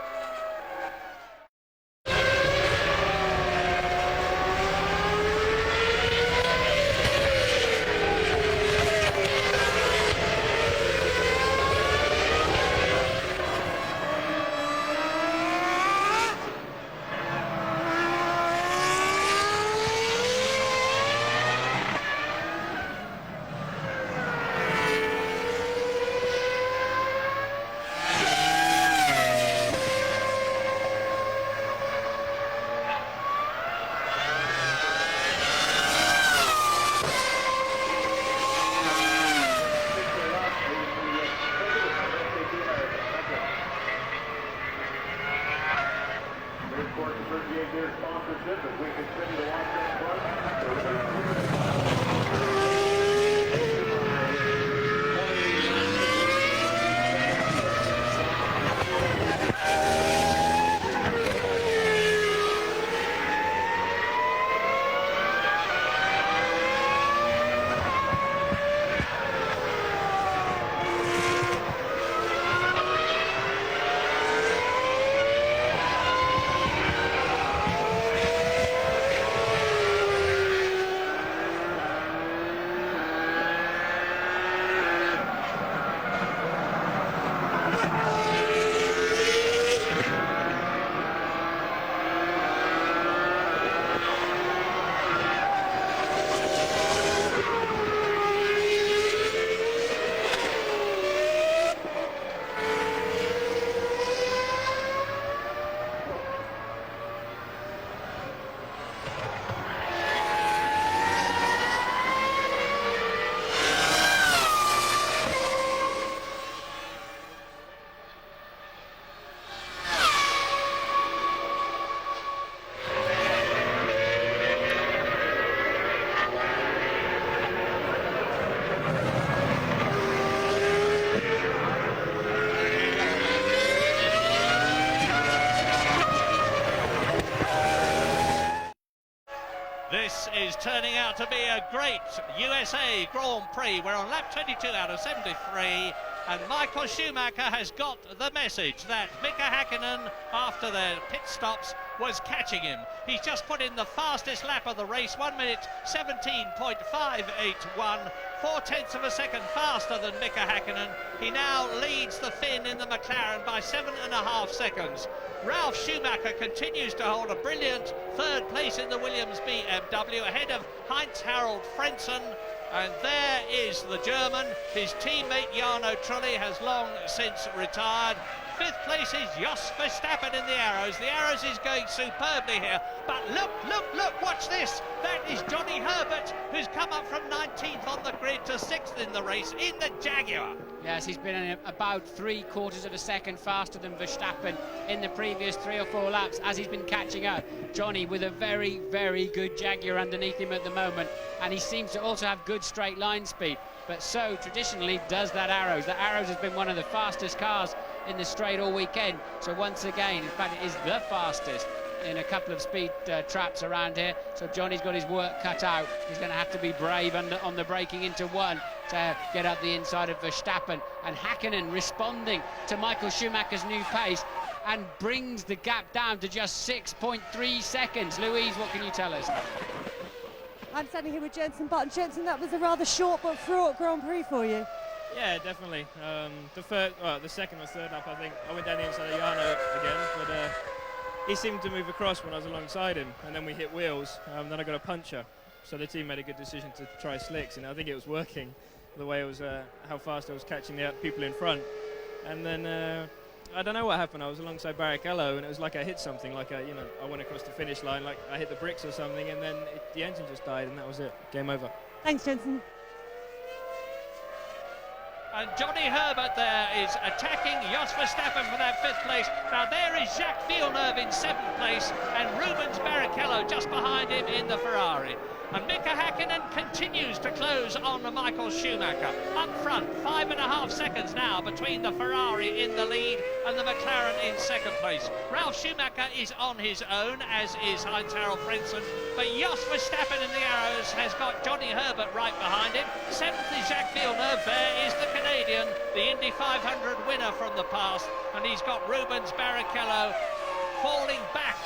turning out to be a great USA Grand Prix. We're on lap 22 out of 73. And Michael Schumacher has got the message that Mika Häkkinen, after their pit stops, was catching him. He's just put in the fastest lap of the race, 1 minute 17.581, 4/10 of a second faster than Mika Häkkinen. He now leads the Finn in the McLaren by 7.5 seconds. Ralf Schumacher continues to hold a brilliant third place in the Williams BMW ahead of Heinz-Harald Frentzen. And there is the German. His teammate Jarno Trulli has long since retired. Fifth place is Jos Verstappen in the Arrows. The Arrows is going superbly here. But look, watch this. That is Johnny Herbert, who's come up from 19th on the grid to 6th in the race in the Jaguar. Yes, he's been about 3/4 of a second faster than Verstappen in the previous 3 or 4 laps as he's been catching up. Johnny with a very, very good Jaguar underneath him at the moment, and he seems to also have good straight line speed. But so traditionally does that Arrows. The Arrows has been one of the fastest cars in the straight all weekend. So once again, in fact, it is the fastest in a couple of speed traps around here. So Johnny's got his work cut out. He's going to have to be brave on the braking into one to get up the inside of Verstappen. And Häkkinen responding to Michael Schumacher's new pace and brings the gap down to just 6.3 seconds. Louise, what can you tell us? I'm standing here with Jenson Button. Jenson, that was a rather short but fraught Grand Prix for you. Yeah, definitely. The second or third lap, I think I went down the inside of Jarno again, but he seemed to move across when I was alongside him, and then we hit wheels. Then I got a puncture, so the team made a good decision to try slicks, and I think it was working. The way it was, how fast I was catching the people in front, and then I don't know what happened. I was alongside Barrichello, and it was like I hit something, like I went across the finish line, like I hit the bricks or something, and then the engine just died, and that was it. Game over. Thanks, Jenson. And Johnny Herbert there is attacking Jos Verstappen for that 5th place. Now there is Jacques Villeneuve in 7th place and Rubens Barrichello just behind him in the Ferrari. And Mika Häkkinen continues to close on Michael Schumacher. Up front, 5.5 seconds now between the Ferrari in the lead and the McLaren in 2nd place. Ralf Schumacher is on his own, as is Heinz-Harald Frentzen. But Jos Verstappen in the Arrows has got Johnny Herbert right behind him. 7th is Jacques Villeneuve. There is the Canadian, the Indy 500 winner from the past. And he's got Rubens Barrichello falling back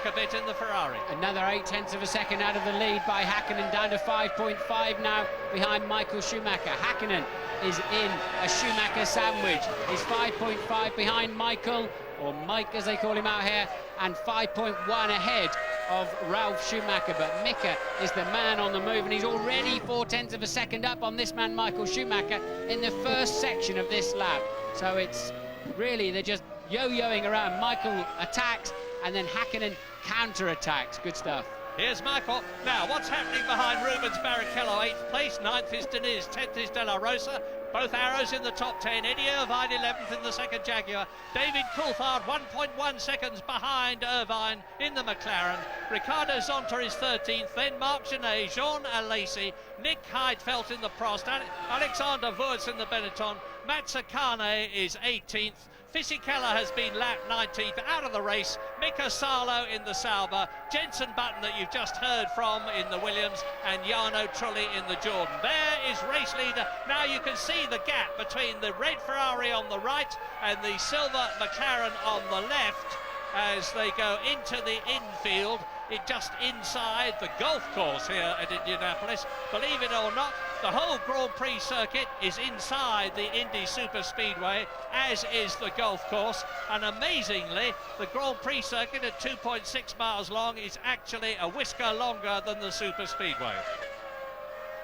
a bit in the Ferrari. Another 0.8 of a second out of the lead by Häkkinen, down to 5.5 now behind Michael Schumacher. Häkkinen is in a Schumacher sandwich. He's 5.5 behind Michael, or Mike as they call him out here, and 5.1 ahead of Ralf Schumacher. But Mika is the man on the move, and he's already 0.4 of a second up on this man Michael Schumacher in the first section of this lap. So it's really, they're just yo-yoing around. Michael attacks and then Häkkinen counter-attacks. Good stuff. Here's Michael. Now, what's happening behind Rubens Barrichello? 8th place, 9th is Diniz, 10th is De La Rosa. Both Arrows in the top 10. Eddie Irvine 11th in the 2nd Jaguar. David Coulthard 1.1 seconds behind Irvine in the McLaren. Ricardo Zonta is 13th. Then Marc Genet, Jean Alesi, Nick Heidfeld in the Prost, Alexander Wurz in the Benetton. Mazzacane is 18th. Fisichella has been lapped 19th, out of the race. Mika Salo in the Sauber, Jenson Button that you've just heard from in the Williams, and Jarno Trulli in the Jordan. There is race leader. Now you can see the gap between the red Ferrari on the right and the silver McLaren on the left as they go into the infield. It just inside the golf course here at Indianapolis. Believe it or not, the whole Grand Prix circuit is inside the Indy Super Speedway, as is the golf course. And amazingly, the Grand Prix circuit at 2.6 miles long is actually a whisker longer than the Super Speedway.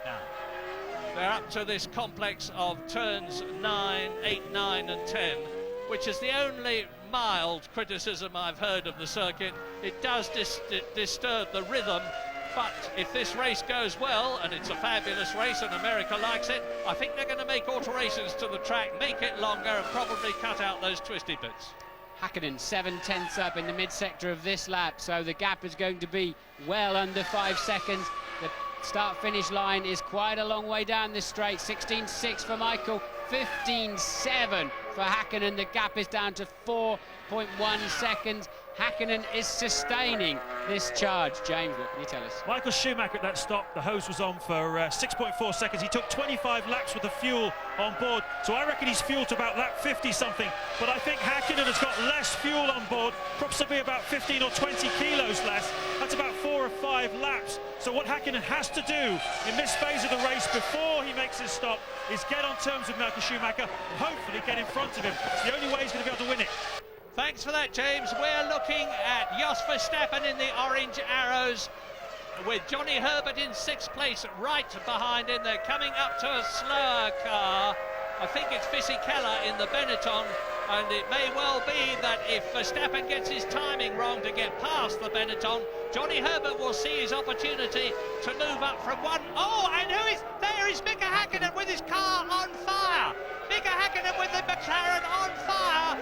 Now, they're up to this complex of turns 8, 9 and 10, which is the only mild criticism I've heard of the circuit. It does disturb the rhythm, but if this race goes well, and it's a fabulous race and America likes it, I think they're going to make alterations to the track, make it longer and probably cut out those twisty bits. Häkkinen 7/10 up in the mid-sector of this lap, so the gap is going to be well under 5 seconds. The start-finish line is quite a long way down this straight. 16.6 for Michael, 15.7 for Häkkinen. The gap is down to 4.1 seconds. Hakkinen is sustaining this charge. James, what can you tell us? Michael Schumacher at that stop, the hose was on for 6.4 seconds. He took 25 laps with the fuel on board, so I reckon he's fueled to about lap 50-something. But I think Hakkinen has got less fuel on board, possibly about 15 or 20 kilos less. That's about 4 or 5 laps. So what Hakkinen has to do in this phase of the race before he makes his stop is get on terms with Michael Schumacher and hopefully get in front of him. It's the only way he's going to be able to win it. Thanks for that, James. We're looking at Jos Verstappen in the orange arrows, with Johnny Herbert in 6th place, right behind him. They're coming up to a slower car. I think it's Fisichella in the Benetton, and it may well be that if Verstappen gets his timing wrong to get past the Benetton, Johnny Herbert will see his opportunity to move up from one. Oh, and there is Mika Hakkinen with his car on fire. Mika Hakkinen with the McLaren on fire.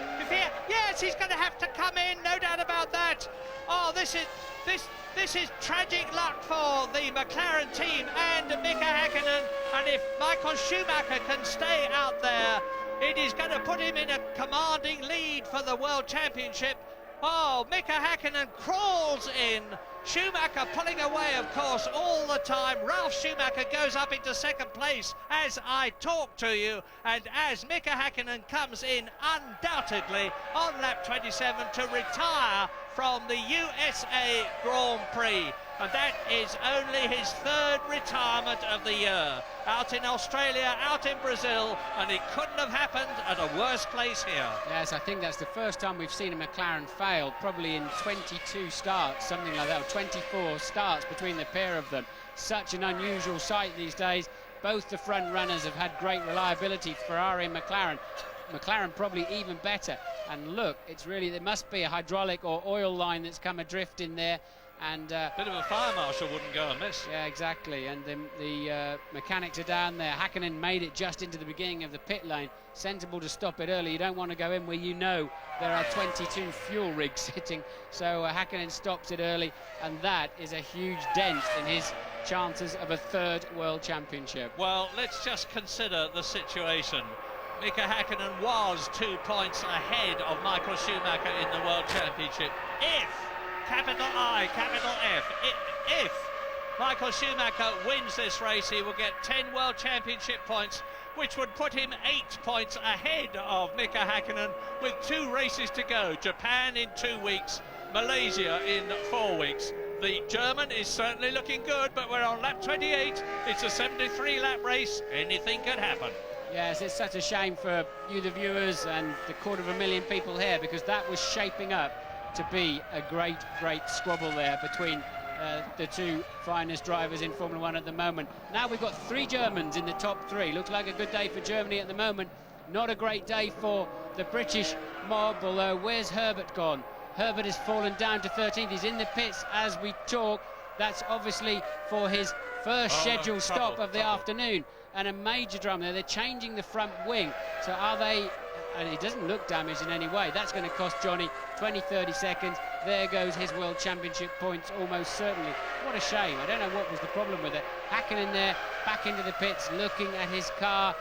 Yes, he's going to have to come in, no doubt about that. Oh, this is tragic luck for the McLaren team and Mika Hakkinen. And if Michael Schumacher can stay out there, it is going to put him in a commanding lead for the World Championship. Oh, Mika Hakkinen crawls in. Schumacher pulling away, of course, all the time. Ralf Schumacher goes up into 2nd place as I talk to you, and as Mika Hakkinen comes in undoubtedly on lap 27 to retire from the USA Grand Prix. And that is only his 3rd retirement of the year. Out in Australia, out in Brazil, and it couldn't have happened at a worse place here. Yes, I think that's the first time we've seen a McLaren fail, probably in 22 starts, something like that, or 24 starts between the pair of them. Such an unusual sight these days. Both the front runners have had great reliability, Ferrari and McLaren. McLaren probably even better. And look, there must be a hydraulic or oil line that's come adrift in there. And bit of a fire marshal wouldn't go amiss. Yeah, exactly. And the mechanics are down there. Hakkinen made it just into the beginning of the pit lane. Sensible to stop it early. You don't want to go in where you know there are 22 fuel rigs sitting. So Hakkinen stops it early, and that is a huge dent in his chances of a 3rd World Championship. Well, let's just consider the situation. Mika Hakkinen was 2 points ahead of Michael Schumacher in the World Championship. If capital I, capital F. If Michael Schumacher wins this race, he will get 10 World Championship points, which would put him 8 points ahead of Mika Hakkinen with 2 races to go. Japan in 2 weeks, Malaysia in 4 weeks. The German is certainly looking good, but we're on lap 28. It's a 73-lap race. Anything could happen. Yes, it's such a shame for you, the viewers, and the 250,000 people here, because that was shaping up to be a great squabble there between the 2 finest drivers in Formula 1 at the moment. Now we've got 3 Germans in the top 3. Looks like a good day for Germany at the moment. Not a great day for the British mob, although where's Herbert gone? Herbert has fallen down to 13th. He's in the pits as we talk. That's obviously for his first scheduled stop of the afternoon. And a major drama there. They're changing the front wing. So are they... And it doesn't look damaged in any way. That's going to cost Johnny 20-30 seconds. There goes his World Championship points almost certainly. What a shame. I don't know what was the problem with it. Hakkinen there, back into the pits, looking at his car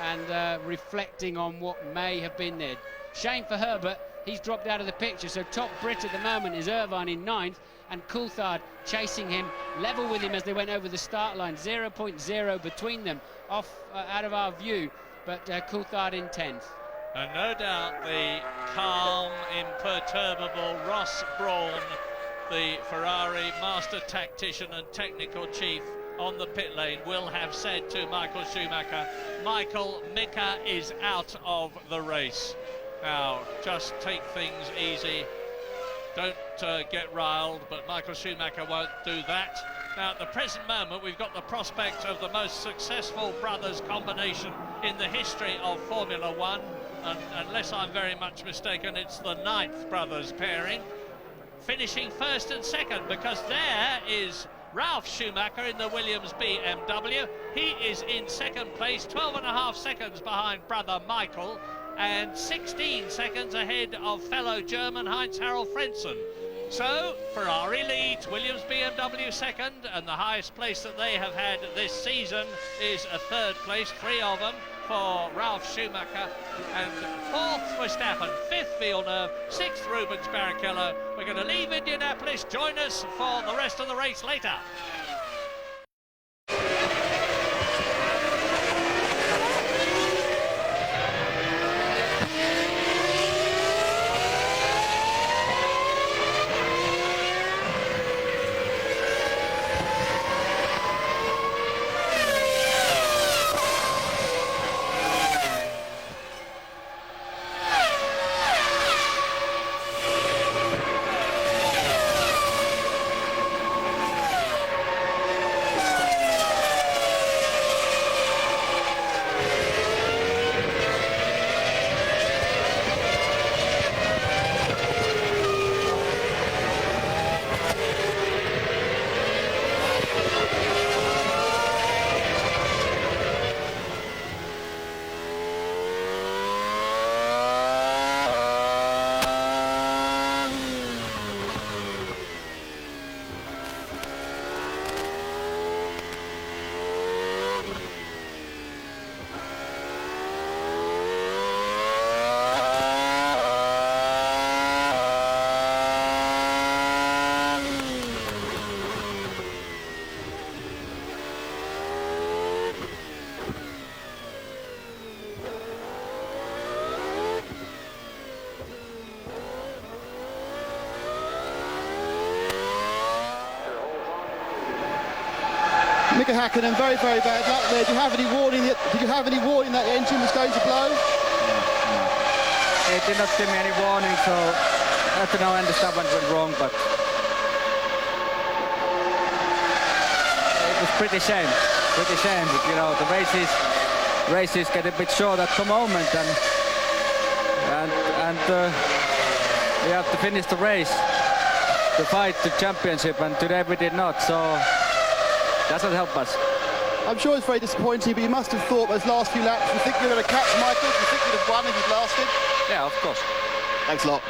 and reflecting on what may have been there. Shame for Herbert. He's dropped out of the picture. So top Brit at the moment is Irvine in 9th, and Coulthard chasing him, level with him as they went over the start line. 0.0 between them, off out of our view, but Coulthard in 10th. And no doubt the calm, imperturbable Ross Brawn, the Ferrari master tactician and technical chief on the pit lane, will have said to Michael Schumacher, Michael, Mika is out of the race. Now, just take things easy. Don't get riled, but Michael Schumacher won't do that. Now, at the present moment, we've got the prospect of the most successful brothers combination in the history of Formula 1. And unless I'm very much mistaken, it's the 9th brothers pairing, finishing 1st and 2nd, because there is Ralf Schumacher in the Williams BMW. He is in 2nd place, 12.5 seconds behind brother Michael, and 16 seconds ahead of fellow German Heinz-Harald Frentzen. So, Ferrari leads, Williams BMW second, and the highest place that they have had this season is a third place, 3 of them for Ralf Schumacher, and 4th Verstappen, 5th Villeneuve, 6th Rubens Barrichello. We're going to leave Indianapolis. Join us for the rest of the race later. Mika Häkkinen, very, very bad luck there. Did you have any warning that the engine was going to blow? No. It did not give me any warning, so I don't understand what went wrong, but it was pretty shame. You know, the races get a bit short at the moment, and we have to finish the race to fight the championship, and today we did not, so doesn't help us. I'm sure it's very disappointing, but you must have thought those last few laps, you think you were going to catch Michael? You think you'd have won if you'd lasted? Yeah, of course. Thanks a lot.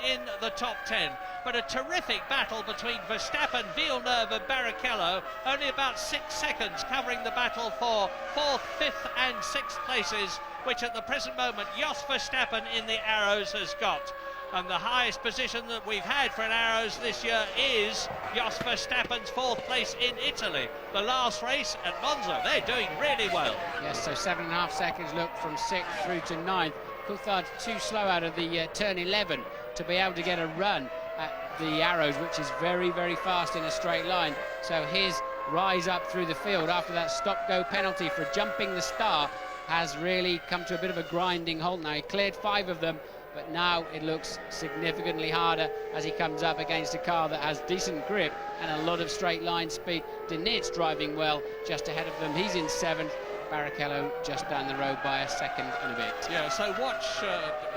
In the top 10, but a terrific battle between Verstappen, Villeneuve and Barrichello, only about 6 seconds covering the battle for 4th, 5th and 6th places, which at the present moment Jos Verstappen in the Arrows has got. And the highest position that we've had for an Arrows this year is Jos Verstappen's 4th place in Italy. The last race at Monza, they're doing really well. Yes, so 7.5 seconds look from 6th through to 9th. Coulthard too slow out of the turn 11 to be able to get a run at the Arrows, which is very, very fast in a straight line. So his rise up through the field after that stop-go penalty for jumping the star has really come to a bit of a grinding halt now. He cleared 5 of them, but now it looks significantly harder as he comes up against a car that has decent grip and a lot of straight line speed. Denitz driving well just ahead of them. He's in 7th. Barrichello just down the road by a second and a bit. Yeah, so watch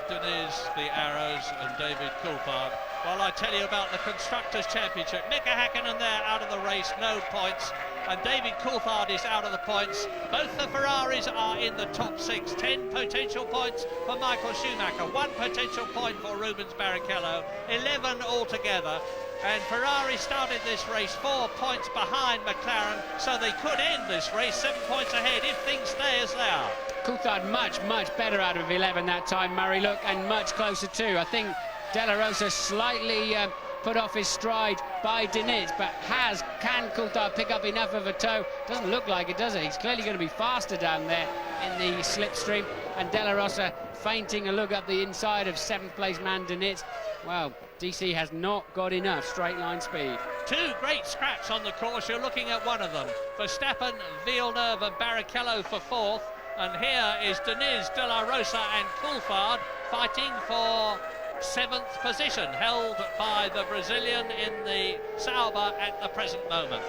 Denise, the Arrows and David Coulthard while I tell you about the Constructors' Championship. Mika Häkkinen there out of the race, no points, and David Coulthard is out of the points. Both the Ferraris are in the top 6, 10 potential points for Michael Schumacher, 1 potential point for Rubens Barrichello, 11 altogether. And Ferrari started this race 4 points behind McLaren, so they could end this race 7 points ahead if things stay as they are. Coulthard much better out of 11 that time, Murray, look, and much closer too. I think De La Rosa slightly put off his stride by Denitz, but can Coulthard pick up enough of a toe? Doesn't look like it, does it? He's clearly going to be faster down there in the slipstream, and De La Rosa feinting a look up the inside of 7th place man Denitz. Well, DC has not got enough straight line speed. Two great scraps on the course. You're looking at one of them. Verstappen, Villeneuve and Barrichello for fourth. And here is Diniz, De La Rosa and Coulthard fighting for seventh position, held by the Brazilian in the Sauber at the present moment.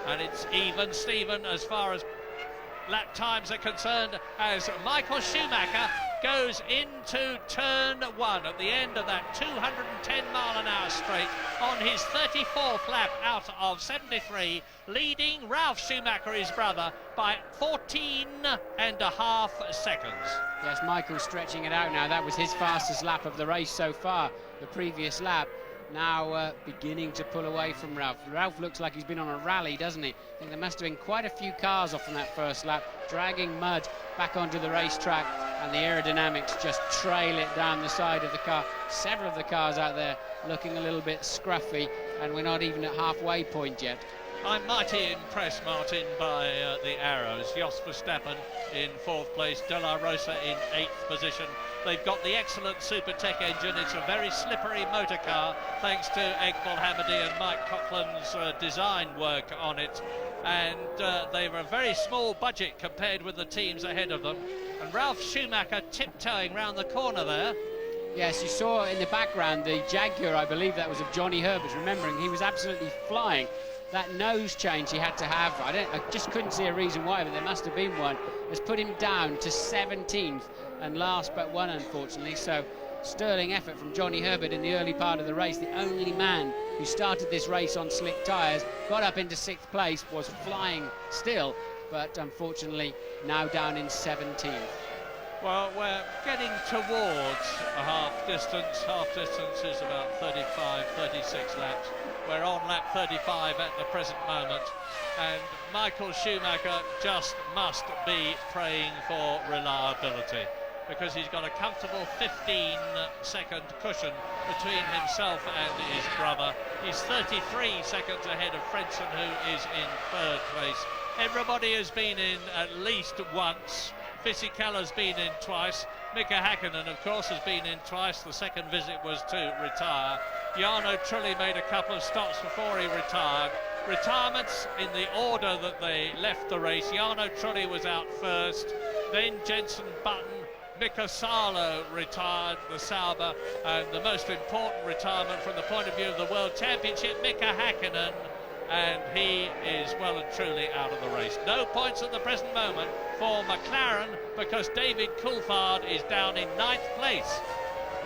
And it's even Steven as far as lap times are concerned, as Michael Schumacher goes into turn one at the end of that 210-mile-an-hour straight on his 34th lap out of 73, leading Ralf Schumacher, his brother, by 14.5 seconds. Yes, Michael's stretching it out now. That was his fastest lap of the race so far, the previous lap. Now beginning to pull away from Ralf. Ralf looks like he's been on a rally, doesn't he? I think there must have been quite a few cars off on that first lap, dragging mud back onto the racetrack, and the aerodynamics just trail it down the side of the car. Several of the cars out there looking a little bit scruffy, and we're not even at halfway point yet. I'm mighty impressed, Martin, by the arrows. Jos Verstappen in fourth place, De La Rosa in eighth position. They've got the excellent Supertech engine. It's a very slippery motor car, thanks to Egbal Hamady and Mike Coughlin's design work on it. And they were a very small budget compared with the teams ahead of them. And Ralf Schumacher tiptoeing round the corner there. Yes, you saw in the background the Jaguar, I believe that was of Johnny Herbert, remembering he was absolutely flying. That nose change he had to have, I just couldn't see a reason why, but there must have been one, has put him down to 17th and last but one, unfortunately. So sterling effort from Johnny Herbert in the early part of the race. The only man who started this race on slick tyres, got up into 6th place, was flying still, but unfortunately now down in 17th. Well, we're getting towards a half distance. Half distance is about 35, 36 laps. We're on lap 35 at the present moment, and Michael Schumacher just must be praying for reliability, because he's got a comfortable 15-second cushion between himself and his brother. He's 33 seconds ahead of Frentzen, who is in third place. Everybody has been in at least once. Fisichella's been in twice. Mika Hakkinen, of course, has been in twice. The second visit was to retire. Jarno Trulli made a couple of stops before he retired. Retirements in the order that they left the race. Jarno Trulli was out first, then Jenson Button. Mika Salo retired, the Sauber, and the most important retirement from the point of view of the World Championship, Mika Hakkinen, and he is well and truly out of the race. No points at the present moment for McLaren, because David Coulthard is down in 9th place.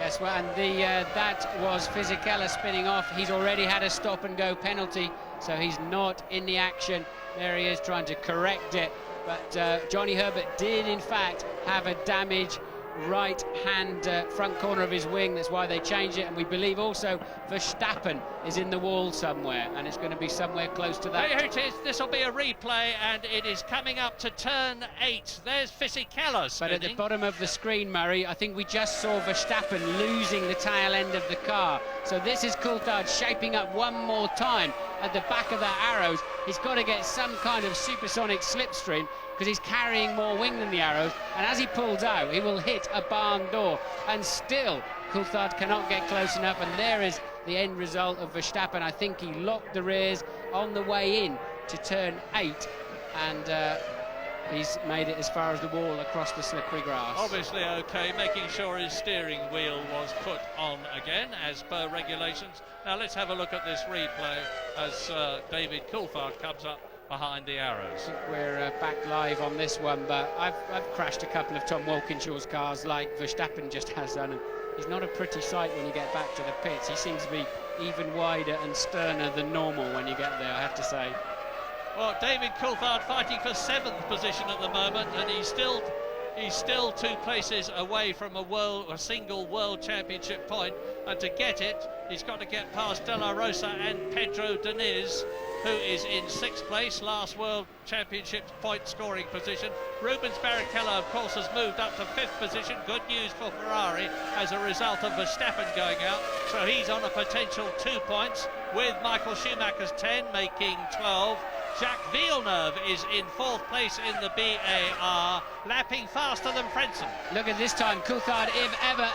Yes, well, and that was Fisichella spinning off. He's already had a stop-and-go penalty, so he's not in the action. There he is trying to correct it, but Johnny Herbert did, in fact, have a damage right hand front corner of his wing. That's why they changed it, and we believe also Verstappen is in the wall somewhere, and it's going to be somewhere close to that. Here it is. This will be a replay, and it is coming up to turn 8. There's Fisichella spinning. But at the bottom of the screen, Murray, I think we just saw Verstappen losing the tail end of the car. So this is Coulthard shaping up one more time at the back of that arrows. He's got to get some kind of supersonic slipstream, because he's carrying more wing than the arrows, and as he pulls out he will hit a barn door, and still Coulthard cannot get close enough, and there is the end result of Verstappen. I think he locked the rears on the way in to turn 8, and he's made it as far as the wall across the slippery grass. Obviously okay, making sure his steering wheel was put on again as per regulations. Now let's have a look at this replay as David Coulthard comes up behind the arrows. We're back live on this one, but I've crashed a couple of Tom Walkinshaw's cars like Verstappen just has done, and he's not a pretty sight when you get back to the pits. He seems to be even wider and sterner than normal when you get there, I have to say. Well, David Coulthard fighting for 7th position at the moment, and he's still 2 places away from a single World Championship point, and to get it, he's got to get past De La Rosa and Pedro Diniz, who is in 6th place, last World Championship point scoring position. Rubens Barrichello, of course, has moved up to 5th position. Good news for Ferrari as a result of Verstappen going out, so he's on a potential 2 points, with Michael Schumacher's 10 making 12. Jacques Villeneuve is in 4th place in the BAR, lapping faster than Frentzen. Look at this time, Coulthard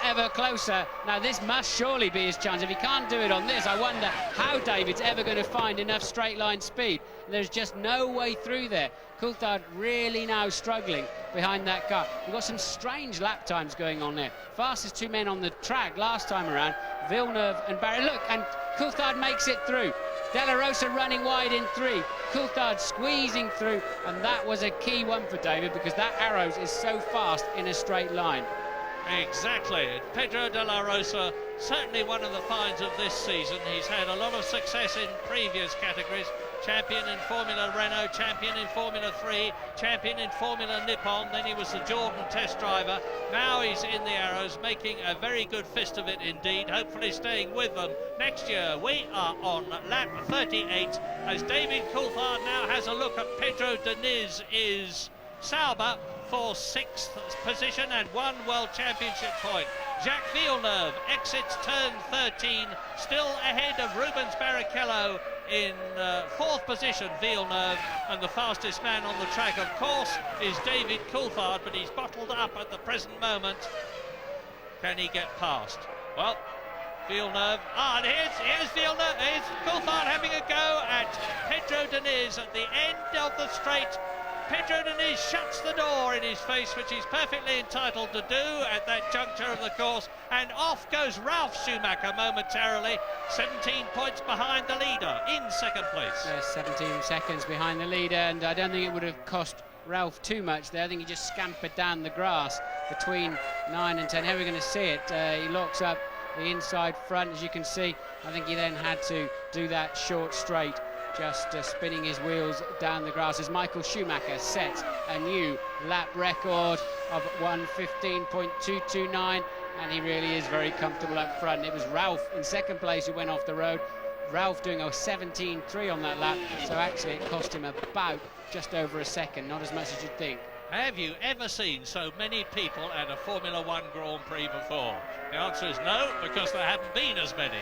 ever closer. Now this must surely be his chance. If he can't do it on this, I wonder how David's ever going to find enough straight line speed. There's just no way through there. Coulthard really now struggling behind that car. We've got some strange lap times going on there. Fastest 2 men on the track last time around, Villeneuve and Barry. Look, and Coulthard makes it through. De La Rosa running wide in 3. Coulthard squeezing through, and that was a key one for David because that Arrows is so fast in a straight line. Exactly. Pedro de la Rosa, certainly one of the finds of this season. He's had a lot of success in previous categories. Champion in Formula Renault, champion in Formula 3, champion in Formula Nippon, then he was the Jordan test driver. Now he's in the Arrows, making a very good fist of it indeed, hopefully staying with them next year. We are on lap 38 as David Coulthard now has a look at Pedro Diniz is Sauber for 6th position and 1 World Championship point. Jacques Villeneuve exits turn 13, still ahead of Rubens Barrichello in 4th position, Villeneuve, and the fastest man on the track, of course, is David Coulthard, but he's bottled up at the present moment. Can he get past? Well, Villeneuve, and here's Villeneuve, here's Coulthard having a go at Pedro Diniz at the end of the straight. Pedro Diniz shuts the door in his face, which he's perfectly entitled to do at that juncture of the course, and off goes Ralf Schumacher momentarily, 17 points behind the leader in 2nd place. 17 seconds behind the leader, and I don't think it would have cost Ralf too much there. I think he just scampered down the grass between 9 and 10. How are we going to see it? He locks up the inside front, as you can see. I think he then had to do that short straight, just spinning his wheels down the grass as Michael Schumacher sets a new lap record of 1:15.229, and he really is very comfortable up front. It was Ralf in 2nd place who went off the road. Ralf doing a 17.3 on that lap, so actually it cost him about just over a second, not as much as you'd think. Have you ever seen so many people at a Formula 1 Grand Prix before? The answer is no, because there haven't been as many.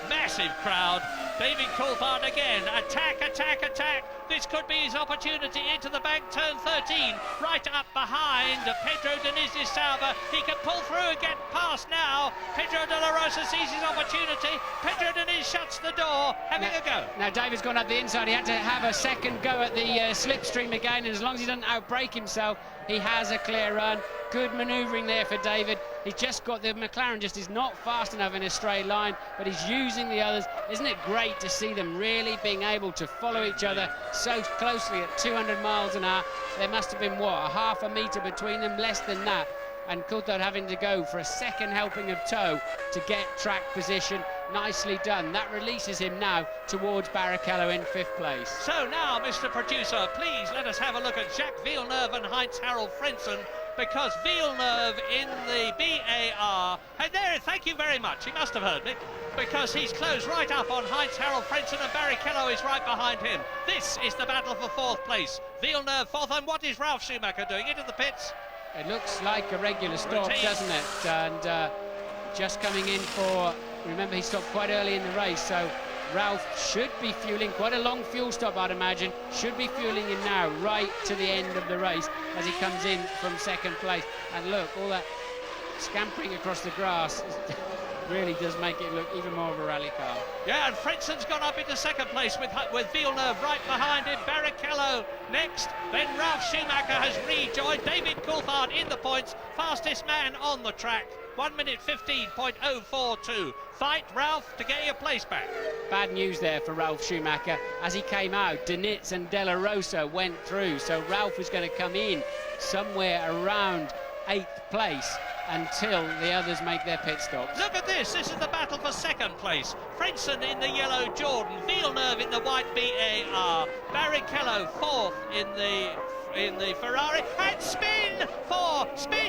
Massive crowd. David Coulthard again. Attack. This could be his opportunity into the bank, turn 13. Right up behind Pedro Diniz Sauber. He can pull through and get past now. Pedro de la Rosa sees his opportunity. Pedro Diniz shuts the door, having a go. Now David's gone up the inside. He had to have a second go at the slipstream again, and as long as he doesn't outbrake himself, he has a clear run. Good manoeuvring there for David. He's just got the McLaren just is not fast enough in a straight line, but he's using the others. Isn't it great to see them really being able to follow each other so closely at 200 miles an hour? There must have been, what, a half a metre between them, less than that. And Coulthard having to go for a second helping of tow to get track position. Nicely done. That releases him now towards Barrichello in 5th place. So now, Mr. Producer, please let us have a look at Jacques Villeneuve and Heinz-Harald Frentzen, because Villeneuve in the BAR, and there, thank you very much, he must have heard me, because he's closed right up on Heinz-Harald Frentzen, and Barrichello is right behind him. This is the battle for 4th place. Villeneuve 4th, and what is Ralf Schumacher doing? Into the pits? It looks like a regular stop, doesn't it? And just coming in for, remember he stopped quite early in the race, so Ralf should be fueling, quite a long fuel stop I'd imagine, should be fueling in now right to the end of the race as he comes in from 2nd place. And look, all that scampering across the grass really does make it look even more of a rally car. Yeah, and Frenzen's gone up into 2nd place with Villeneuve right behind him. Barrichello next, then Ralf Schumacher has rejoined. David Coulthard in the points, fastest man on the track. 1:15.042. Fight, Ralf, to get your place back. Bad news there for Ralf Schumacher. As he came out, Diniz and De La Rosa went through, so Ralf was going to come in somewhere around 8th place until the others make their pit stops. Look at this. This is the battle for 2nd place. Frentzen in the yellow Jordan, Villeneuve in the white BAR, Barrichello 4th in the in the Ferrari, and spin!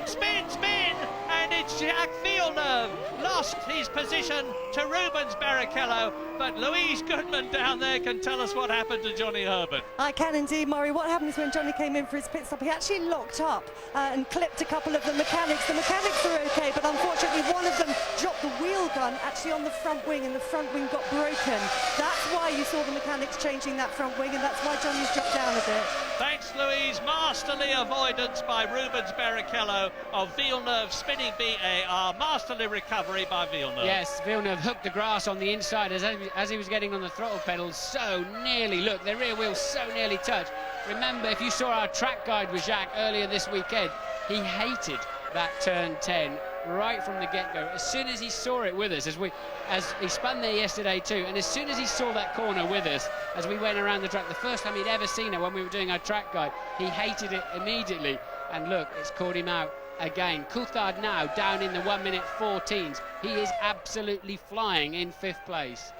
Spin! And it's Jacques Villeneuve lost his position to Rubens Barrichello, but Louise Goodman down there can tell us what happened to Johnny Herbert. I can indeed, Murray. What happened is when Johnny came in for his pit stop, he actually locked up and clipped a couple of the mechanics. The mechanics were okay, but unfortunately one of them dropped the wheel gun actually on the front wing, and the front wing got broken. That's why you saw the mechanics changing that front wing, and that's why Johnny's dropped down a bit. Thanks, Louise. Masterly avoidance by Rubens Barrichello of Villeneuve spinning BAR. Masterly recovery by Villeneuve. Yes, Villeneuve hooked the grass on the inside as he was getting on the throttle pedals. So nearly, look, the rear wheel so nearly touched. Remember, if you saw our track guide with Jacques earlier this weekend, he hated that turn 10 right from the get-go. As soon as he saw it with us, as he spun there yesterday too, and as soon as he saw that corner with us, as we went around the track, the first time he'd ever seen it when we were doing our track guide, he hated it immediately. And look, it's caught him out again. Coulthard now down in the 1:14s. He is absolutely flying in 5th place.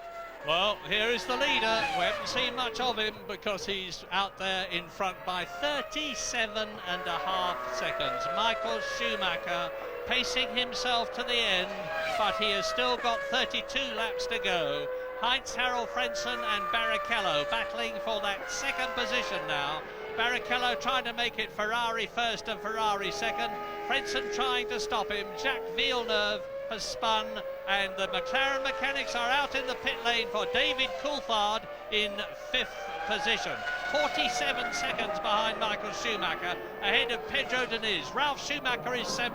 Well, here is the leader. We haven't seen much of him because he's out there in front by 37.5 seconds. Michael Schumacher pacing himself to the end, but he has still got 32 laps to go. Heinz-Harald Frentzen and Barrichello battling for that second position now. Barrichello trying to make it Ferrari first and Ferrari second. Frentzen trying to stop him. Jacques Villeneuve has spun, and the McLaren mechanics are out in the pit lane for David Coulthard in 5th position. 47 seconds behind Michael Schumacher, ahead of Pedro Diniz. Ralf Schumacher is 7th.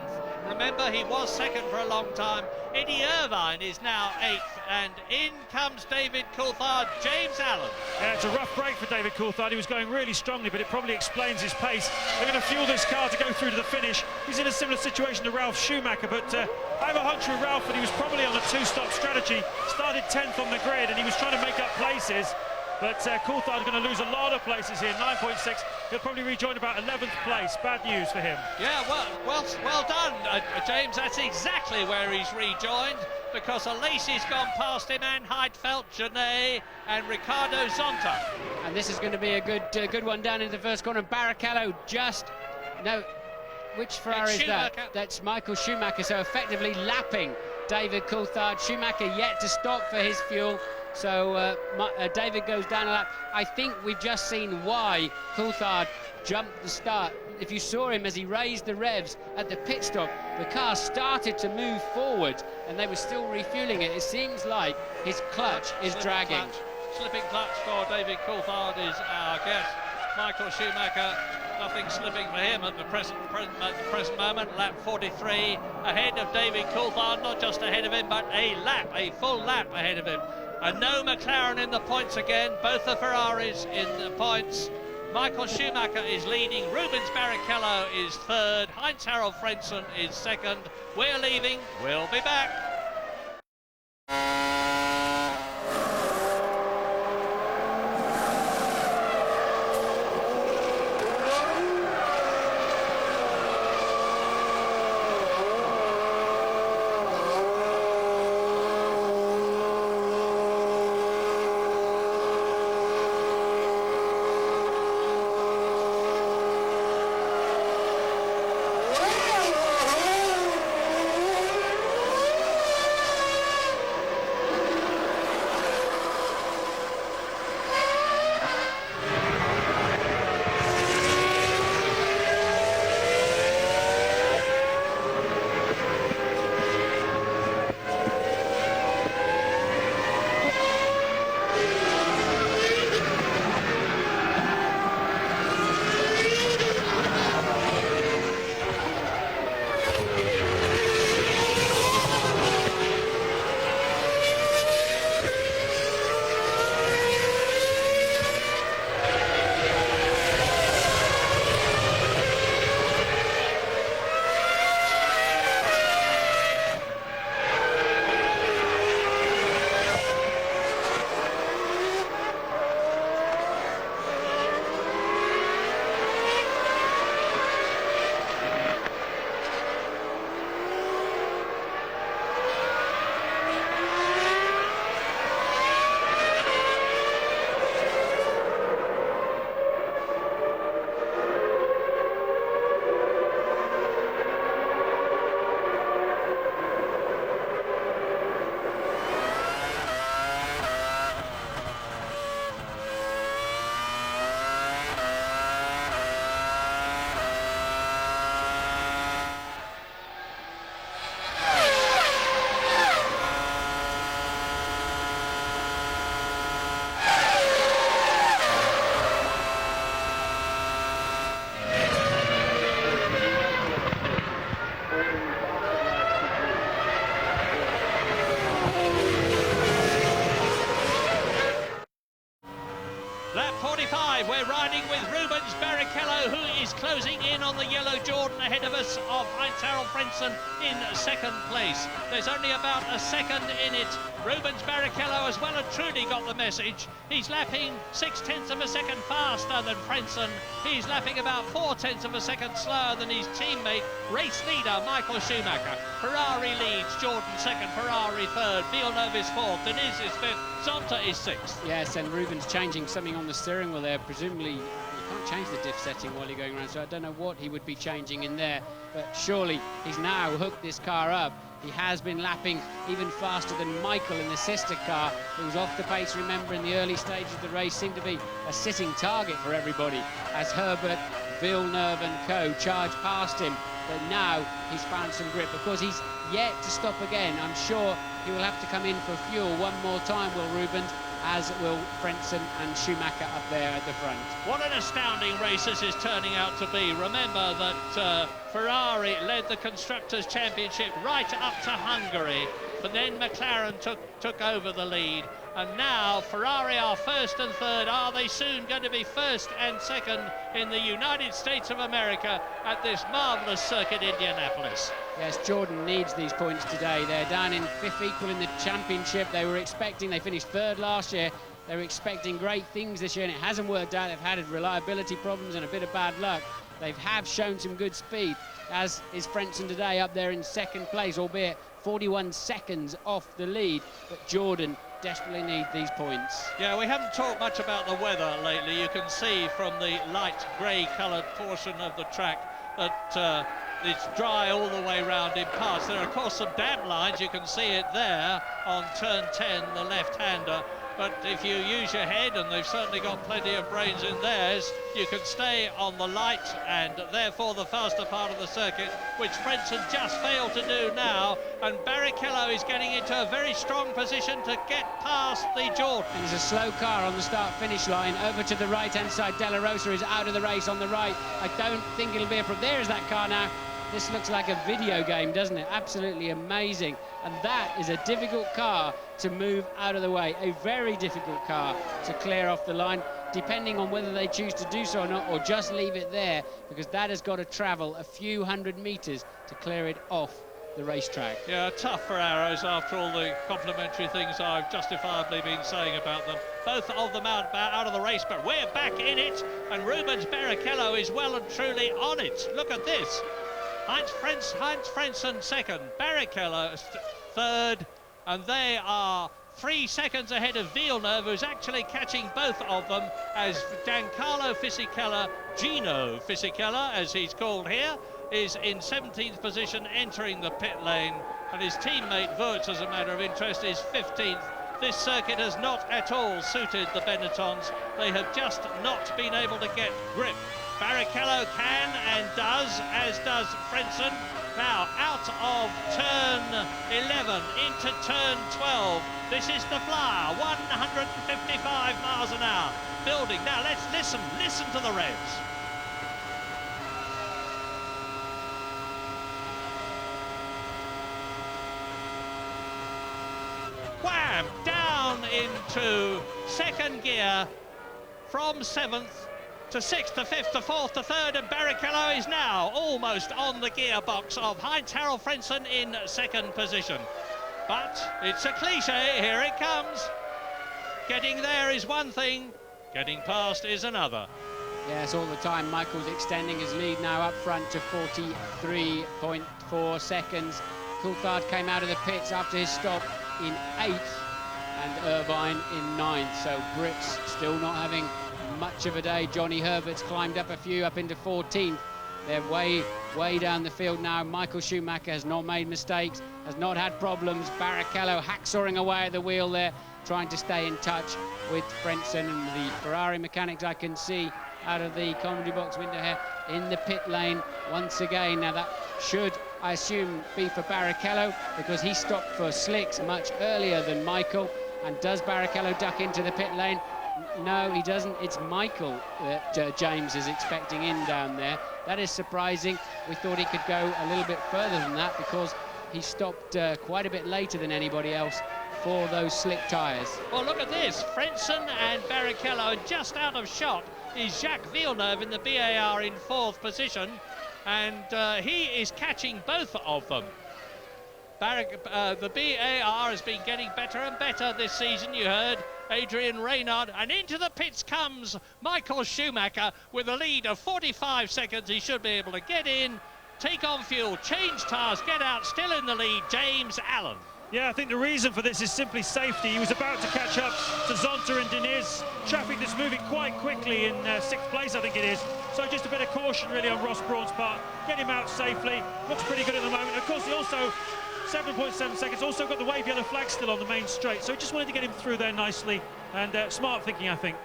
Remember, he was 2nd for a long time. Eddie Irvine is now 8th, and in comes David Coulthard. James Allen. Yeah, it's a rough break for David Coulthard. He was going really strongly, but it probably explains his pace. They're going to fuel this car to go through to the finish. He's in a similar situation to Ralf Schumacher, but I have a hunch with Ralf that he was probably on a 2-stop strategy. Started 10th on the grid, and he was trying to make up places. But Coulthard going to lose a lot of places here, 9.6. He'll probably rejoin about 11th place. Bad news for him. Yeah, well done, James. That's exactly where he's rejoined, because Alesi's gone past him, and Heidfeld, Genet, and Ricardo Zonta. And this is going to be a good one down in the first corner. Barrichello which Ferrari is that? That's Michael Schumacher, so effectively lapping David Coulthard. Schumacher yet to stop for his fuel. So David goes down a lap. I think we've just seen why Coulthard jumped the start. If you saw him as he raised the revs at the pit stop, the car started to move forward and they were still refueling it. It seems like his clutch is dragging. Slipping clutch for David Coulthard is our guess. Michael Schumacher, nothing slipping for him at the present moment. Lap 43 ahead of David Coulthard, not just ahead of him, but a full lap ahead of him. And no McLaren in the points again, both the Ferraris in the points. Michael Schumacher is leading, Rubens Barrichello is 3rd, Heinz-Harald Frentzen is 2nd. We're leaving, we'll be back. Lap 45, we're riding with Rubens Barrichello, who is closing in on the yellow Jordan ahead of us, of Heinz-Harald Frentzen in second place. There's only about a second in it. Rubens Barrichello has well and truly got the message. He's lapping 0.6 of a second faster than Frentzen. He's lapping about 0.4 of a second slower than his teammate, race leader Michael Schumacher. Ferrari leads, Jordan second, Ferrari third, Villeneuve is fourth, Diniz is fifth, Zonta is sixth. Yes, and Rubens changing something on the steering wheel there. Presumably, you can't change the diff setting while you're going around, so I don't know what he would be changing in there. But surely he's now hooked this car up. He has been lapping even faster than Michael in the sister car, who was off the pace. Remember, in the early stages of the race, seemed to be a sitting target for everybody as Herbert, Villeneuve and co charge past him. But now he's found some grip because he's yet to stop again. I'm sure he will have to come in for fuel one more time, will Rubens, as will Frentzen and Schumacher up there at the front. What an astounding race this is turning out to be. Remember that Ferrari led the Constructors' Championship right up to Hungary, but then McLaren took over the lead. And now Ferrari are first and third. Are they soon going to be first and second in the United States of America at this marvellous circuit, Indianapolis? Yes, Jordan needs these points today. They're down in fifth equal in the championship. They finished third last year. They were expecting great things this year, and it hasn't worked out. They've had reliability problems and a bit of bad luck. They have shown some good speed, as is Frentzen today up there in second place, albeit 41 seconds off the lead. But Jordan desperately need these points. Yeah, we haven't talked much about the weather lately. You can see from the light grey coloured portion of the track that it's dry all the way round in parts. There are of course some damp lines, you can see it there on turn 10, the left-hander. But if you use your head, and they've certainly got plenty of brains in theirs, you can stay on the light and therefore the faster part of the circuit, which Frentzen just failed to do now. And Barrichello is getting into a very strong position to get past the Jordan. There's a slow car on the start-finish line. Over to the right-hand side, Della Rosa is out of the race on the right. I don't think it'll be a problem. There's that car now. This looks like a video game, doesn't it? Absolutely amazing. And that is a difficult car to move out of the way. A very difficult car to clear off the line, depending on whether they choose to do so or not, or just leave it there, because that has got to travel a few hundred metres to clear it off the racetrack. Yeah, tough for Arrows after all the complimentary things I've justifiably been saying about them. Both of them out of the race, but we're back in it, and Rubens Barrichello is well and truly on it. Look at this. Heinz Frentzen second, Barrichello third, and they are 3 seconds ahead of Villeneuve, who's actually catching both of them, as Giancarlo Fisichella, Gino Fisichella, as he's called here, is in 17th position entering the pit lane, and his teammate Wurz, as a matter of interest, is 15th. This circuit has not at all suited the Benettons. They have just not been able to get grip. Barrichello can and does, as does Frentzen. Now out of turn 11 into turn 12. This is the flyer, 155 miles an hour. Building. Now let's listen to the revs. Wham! Down into second gear from 7th to 6th to 5th to 4th to 3rd, and Barrichello is now almost on the gearbox of Heinz-Harald Frentzen in second position. But it's a cliche, here it comes. Getting there is one thing, getting past is another. Yes, all the time. Michael's extending his lead now up front to 43.4 seconds. Coulthard came out of the pits after his stop in 8th, and Irvine in 9th. So Brits still not having much of a day. Johnny Herbert's climbed up a few, up into 14th. They're way down the field now. Michael Schumacher has not made mistakes, has not had problems. Barrichello hacksawing away at the wheel there, trying to stay in touch with Frentzen, and the Ferrari mechanics I can see out of the commentary box window here in the pit lane once again. Now that should, I assume, be for Barrichello, because he stopped for slicks much earlier than Michael. And does Barrichello duck into the pit lane? No, he doesn't. It's Michael that James is expecting in down there. That is surprising. We thought he could go a little bit further than that, because he stopped quite a bit later than anybody else for those slick tyres. Well, look at this. Frentzen and Barrichello, and just out of shot is Jacques Villeneuve in the BAR in 4th position, and he is catching both of them. The BAR has been getting better and better this season. You heard Adrian Reynard, and into the pits comes Michael Schumacher with a lead of 45 seconds. He should be able to get in, take on fuel, change tyres, get out, still in the lead, James Allen. Yeah, I think the reason for this is simply safety. He was about to catch up to Zonta and Diniz. Traffic that's moving quite quickly in 6th place, I think it is. So just a bit of caution really on Ross Brawn's part. Get him out safely. Looks pretty good at the moment. Of course, he also 7.7 seconds, also got the wave yellow flag still on the main straight, so he just wanted to get him through there nicely, and smart thinking, I think.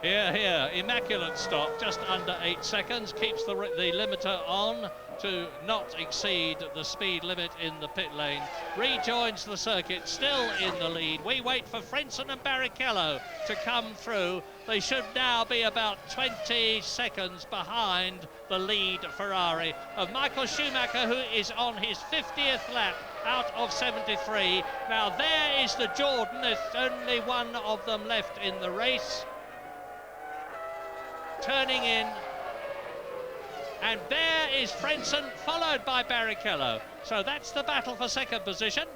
Here, immaculate stop, just under 8 seconds, keeps the limiter on to not exceed the speed limit in the pit lane. Rejoins the circuit, still in the lead. We wait for Frentzen and Barrichello to come through. They should now be about 20 seconds behind the lead Ferrari of Michael Schumacher, who is on his 50th lap out of 73. Now there is the Jordan. There's only one of them left in the race. Turning in, and there is Frentzen, followed by Barrichello. So that's the battle for 2nd position,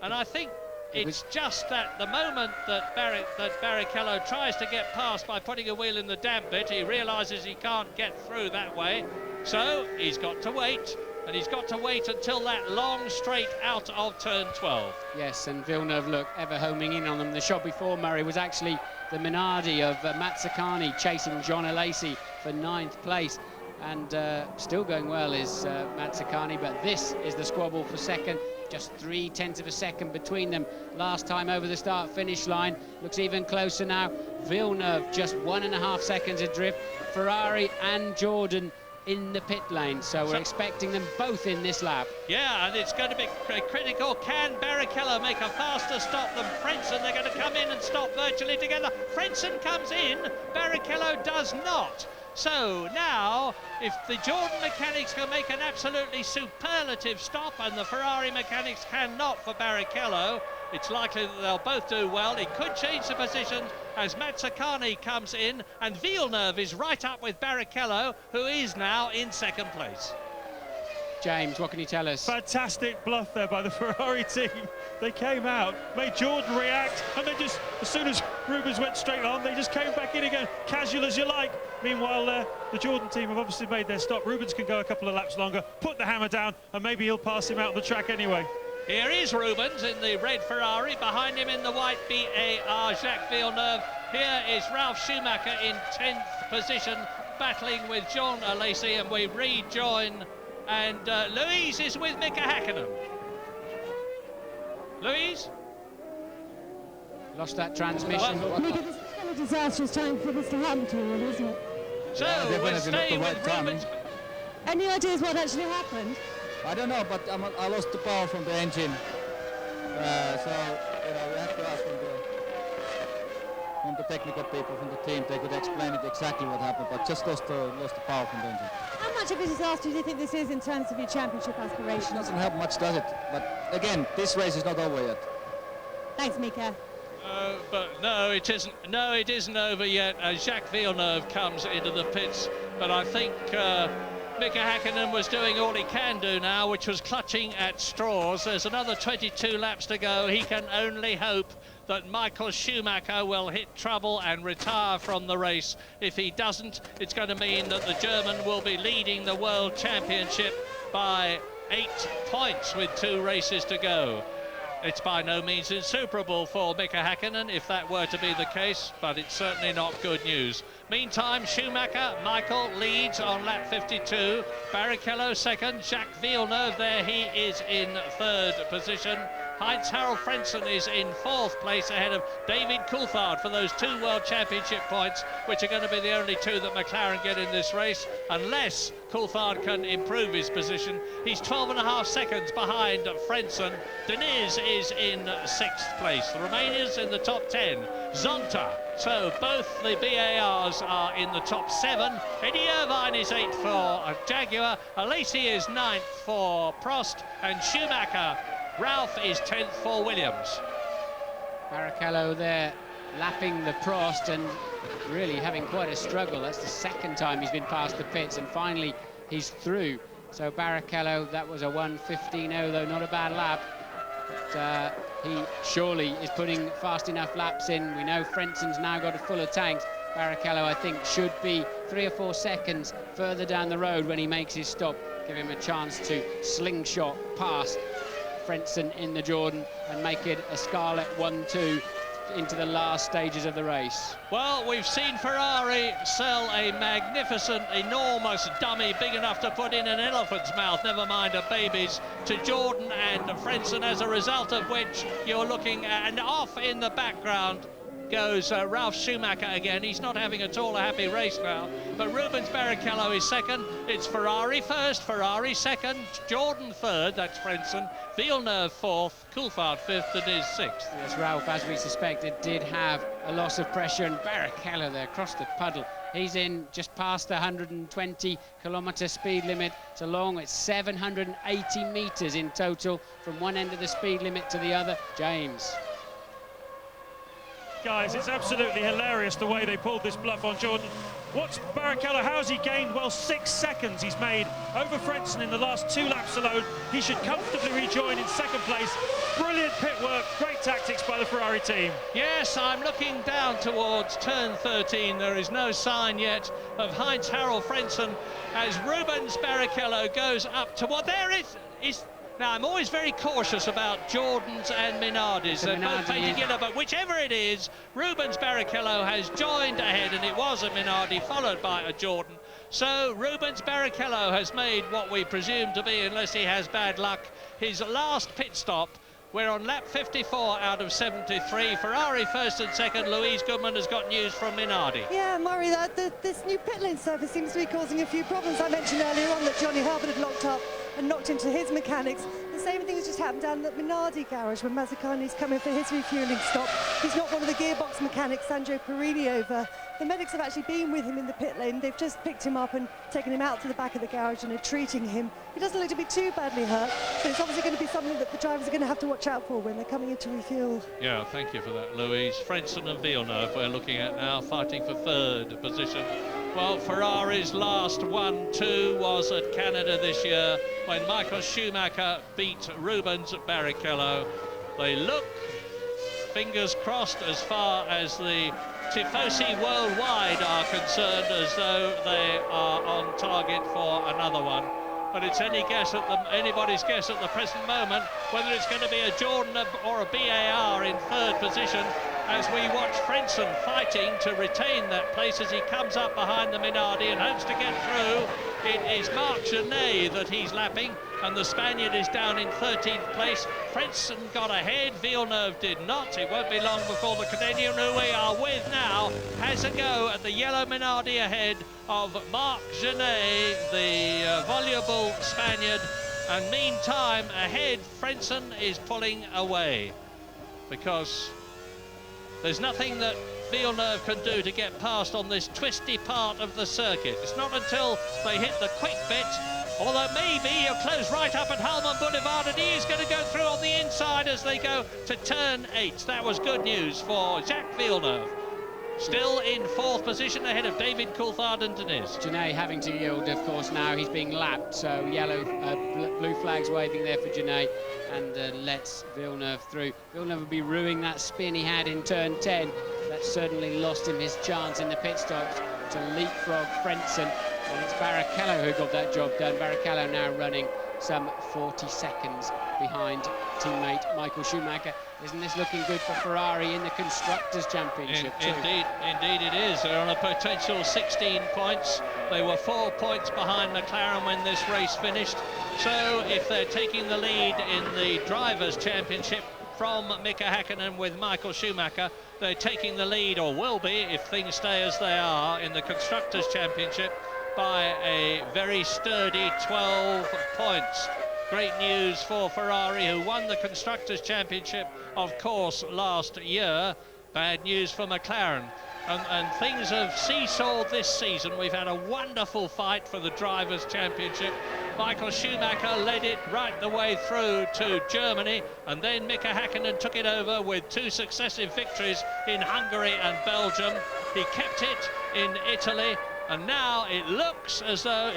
and I think it's just at the moment that Barrichello tries to get past by putting a wheel in the damp bit. He realises he can't get through that way, so he's got to wait, and he's got to wait until that long straight out of turn 12. Yes, and Villeneuve, look, ever homing in on them. The shot before Murray was actually the Minardi of Mazzacani chasing John Alesi for 9th place, and still going well is Mazzacani, but this is the squabble for 2nd. Just 0.3 of a second between them last time over the start-finish line. Looks even closer now. Villeneuve just 1.5 seconds adrift. Ferrari and Jordan in the pit lane, so we're expecting them both in this lap. Yeah, and it's going to be critical. Can Barrichello make a faster stop than Frentzen? They're going to come in and stop virtually together. Frentzen comes in, Barrichello does not. So now, if the Jordan mechanics can make an absolutely superlative stop and the Ferrari mechanics cannot for Barrichello, it's likely that they'll both do well. It could change the position as Mazzacani comes in, and Villeneuve is right up with Barrichello, who is now in 2nd place. James, what can you tell us? Fantastic bluff there by the Ferrari team. They came out, made Jordan react, and they just, as soon as Rubens went straight on, they just came back in again, casual as you like. Meanwhile, the Jordan team have obviously made their stop. Rubens can go a couple of laps longer, put the hammer down, and maybe he'll pass him out on the track anyway. Here is Rubens in the red Ferrari, behind him in the white BAR, Jacques Villeneuve. Here is Ralf Schumacher in 10th position, battling with John Alesi, and we rejoin, and Louise is with Mika Häkkinen. Louise? Lost that transmission. Mika, this is kind of disastrous time for this to happen to you, isn't it? So, we're staying with Rubens. Any ideas what actually happened? I don't know, but I lost the power from the engine. So, you know, we have to ask from the technical people, from the team. They could explain it exactly what happened, but just lost the power from the engine. How much of a disaster do you think this is in terms of your championship aspirations? It doesn't help much, does it? But again, this race is not over yet. Thanks, Mika. But no, it isn't. No, it isn't over yet. Jacques Villeneuve comes into the pits, but I think Mika Häkkinen was doing all he can do now, which was clutching at straws. There's another 22 laps to go. He can only hope that Michael Schumacher will hit trouble and retire from the race. If he doesn't, it's going to mean that the German will be leading the World Championship by 8 points with 2 races to go. It's by no means insuperable for Mika Häkkinen if that were to be the case, but it's certainly not good news. Meantime, Schumacher, Michael leads on lap 52. Barrichello 2nd, Jacques Villeneuve there, he is in 3rd position. Heinz-Harald Frentzen is in 4th place ahead of David Coulthard for those 2 World Championship points, which are going to be the only 2 that McLaren get in this race, unless Coulthard can improve his position. He's 12.5 seconds behind Frentzen. Diniz is in 6th place. The Romanians in the top 10. Zonta. So both the BARs are in the top 7. Eddie Irvine is 8th for Jaguar. Alesi is 9th for Prost. And Schumacher, Ralph is 10th for Williams. Barrichello there lapping the Prost and really having quite a struggle. That's the second time he's been past the pits, and finally he's through. So Barrichello, that was a 1:15.0, though not a bad lap. But he surely is putting fast enough laps in. We know Frenson's now got a fuller tank. Barrichello, I think, should be 3 or 4 seconds further down the road when he makes his stop. Give him a chance to slingshot past Frenson in the Jordan and make it a scarlet 1-2 into the last stages of the race. Well, we've seen Ferrari sell a magnificent, enormous dummy big enough to put in an elephant's mouth, never mind a baby's, to Jordan and Frenson, as a result of which you're looking at, and off in the background goes Ralf Schumacher again. He's not having at all a happy race now, but Rubens Barrichello is second. It's Ferrari first, Ferrari second, Jordan third, that's Frenson, Villeneuve fourth, Coulthard fifth, and is sixth. Yes, Ralf, as we suspected, did have a loss of pressure, and Barrichello there across the puddle. He's in just past the 120-kilometre speed limit. It's along, it's 780 metres in total from one end of the speed limit to the other. James. Guys, it's absolutely hilarious the way they pulled this bluff on Jordan. What's Barrichello, how's he gained? Well, 6 seconds he's made over Frenson in the last 2 laps alone. He should comfortably rejoin in second place. Brilliant pit work, great tactics by the Ferrari team. Yes, I'm looking down towards turn 13. There is no sign yet of Heinz-Harald Frenson as Rubens Barrichello goes up to what there is. Now, I'm always very cautious about Jordans and Minardis. They're both playing together, but whichever it is, Rubens Barrichello has joined ahead, and it was a Minardi followed by a Jordan. So Rubens Barrichello has made what we presume to be, unless he has bad luck, his last pit stop. We're on lap 54 out of 73. Ferrari first and second. Louise Goodman has got news from Minardi. Yeah, Murray, this new pit lane surface seems to be causing a few problems. I mentioned earlier on that Johnny Herbert had locked up and knocked into his mechanics. The same thing has just happened down at Minardi garage when Mazzacani's coming for his refuelling stop. He's not one of the gearbox mechanics, Sandro Perini over. The medics have actually been with him in the pit lane. They've just picked him up and taken him out to the back of the garage and are treating him. He doesn't look to be too badly hurt, but it's obviously going to be something that the drivers are going to have to watch out for when they're coming in to refuel. Yeah, thank you for that, Louise. Frenson and Villeneuve we're looking at now, fighting for third position. Well, Ferrari's last 1-2 was at Canada this year when Michael Schumacher beat Rubens Barrichello. They look, fingers crossed, as far as the Tifosi worldwide are concerned, as though they are on target for another one. But it's anybody's guess at the present moment whether it's going to be a Jordan or a BAR in third position, as we watch Frenson fighting to retain that place as he comes up behind the Minardi and hopes to get through. It is Marc Genet that he's lapping, and the Spaniard is down in 13th place. Frenson got ahead, Villeneuve did not. It won't be long before the Canadian, who we are with now, has a go at the yellow Minardi ahead of Marc Genet, the voluble Spaniard. And meantime, ahead, Frenson is pulling away because there's nothing that Villeneuve can do to get past on this twisty part of the circuit. It's not until they hit the quick bit, although maybe he'll close right up at Halman Boulevard, and he is going to go through on the inside as they go to turn 8. That was good news for Jacques Villeneuve. Still in fourth position ahead of David Coulthard and Diniz. Genet having to yield, of course, now. He's being lapped, so blue flags waving there for Genet, and lets Villeneuve through. Villeneuve will be ruining that spin he had in turn 10. That certainly lost him his chance in the pit stops to leapfrog Frenson. And it's Barrichello who got that job done. Barrichello now running some 40 seconds behind teammate Michael Schumacher. Isn't this looking good for Ferrari in the Constructors' Championship too? Indeed it is. They're on a potential 16 points. They were 4 points behind McLaren when this race finished. So if they're taking the lead in the Drivers' Championship from Mika Häkkinen with Michael Schumacher, they're taking the lead, or will be if things stay as they are, in the Constructors' Championship by a very sturdy 12 points. Great news for Ferrari, who won the Constructors' Championship, of course, last year. Bad news for McLaren. And things have seesawed this season. We've had a wonderful fight for the Drivers' Championship. Michael Schumacher led it right the way through to Germany, and then Mika Häkkinen took it over with 2 successive victories in Hungary and Belgium. He kept it in Italy, and now it looks as though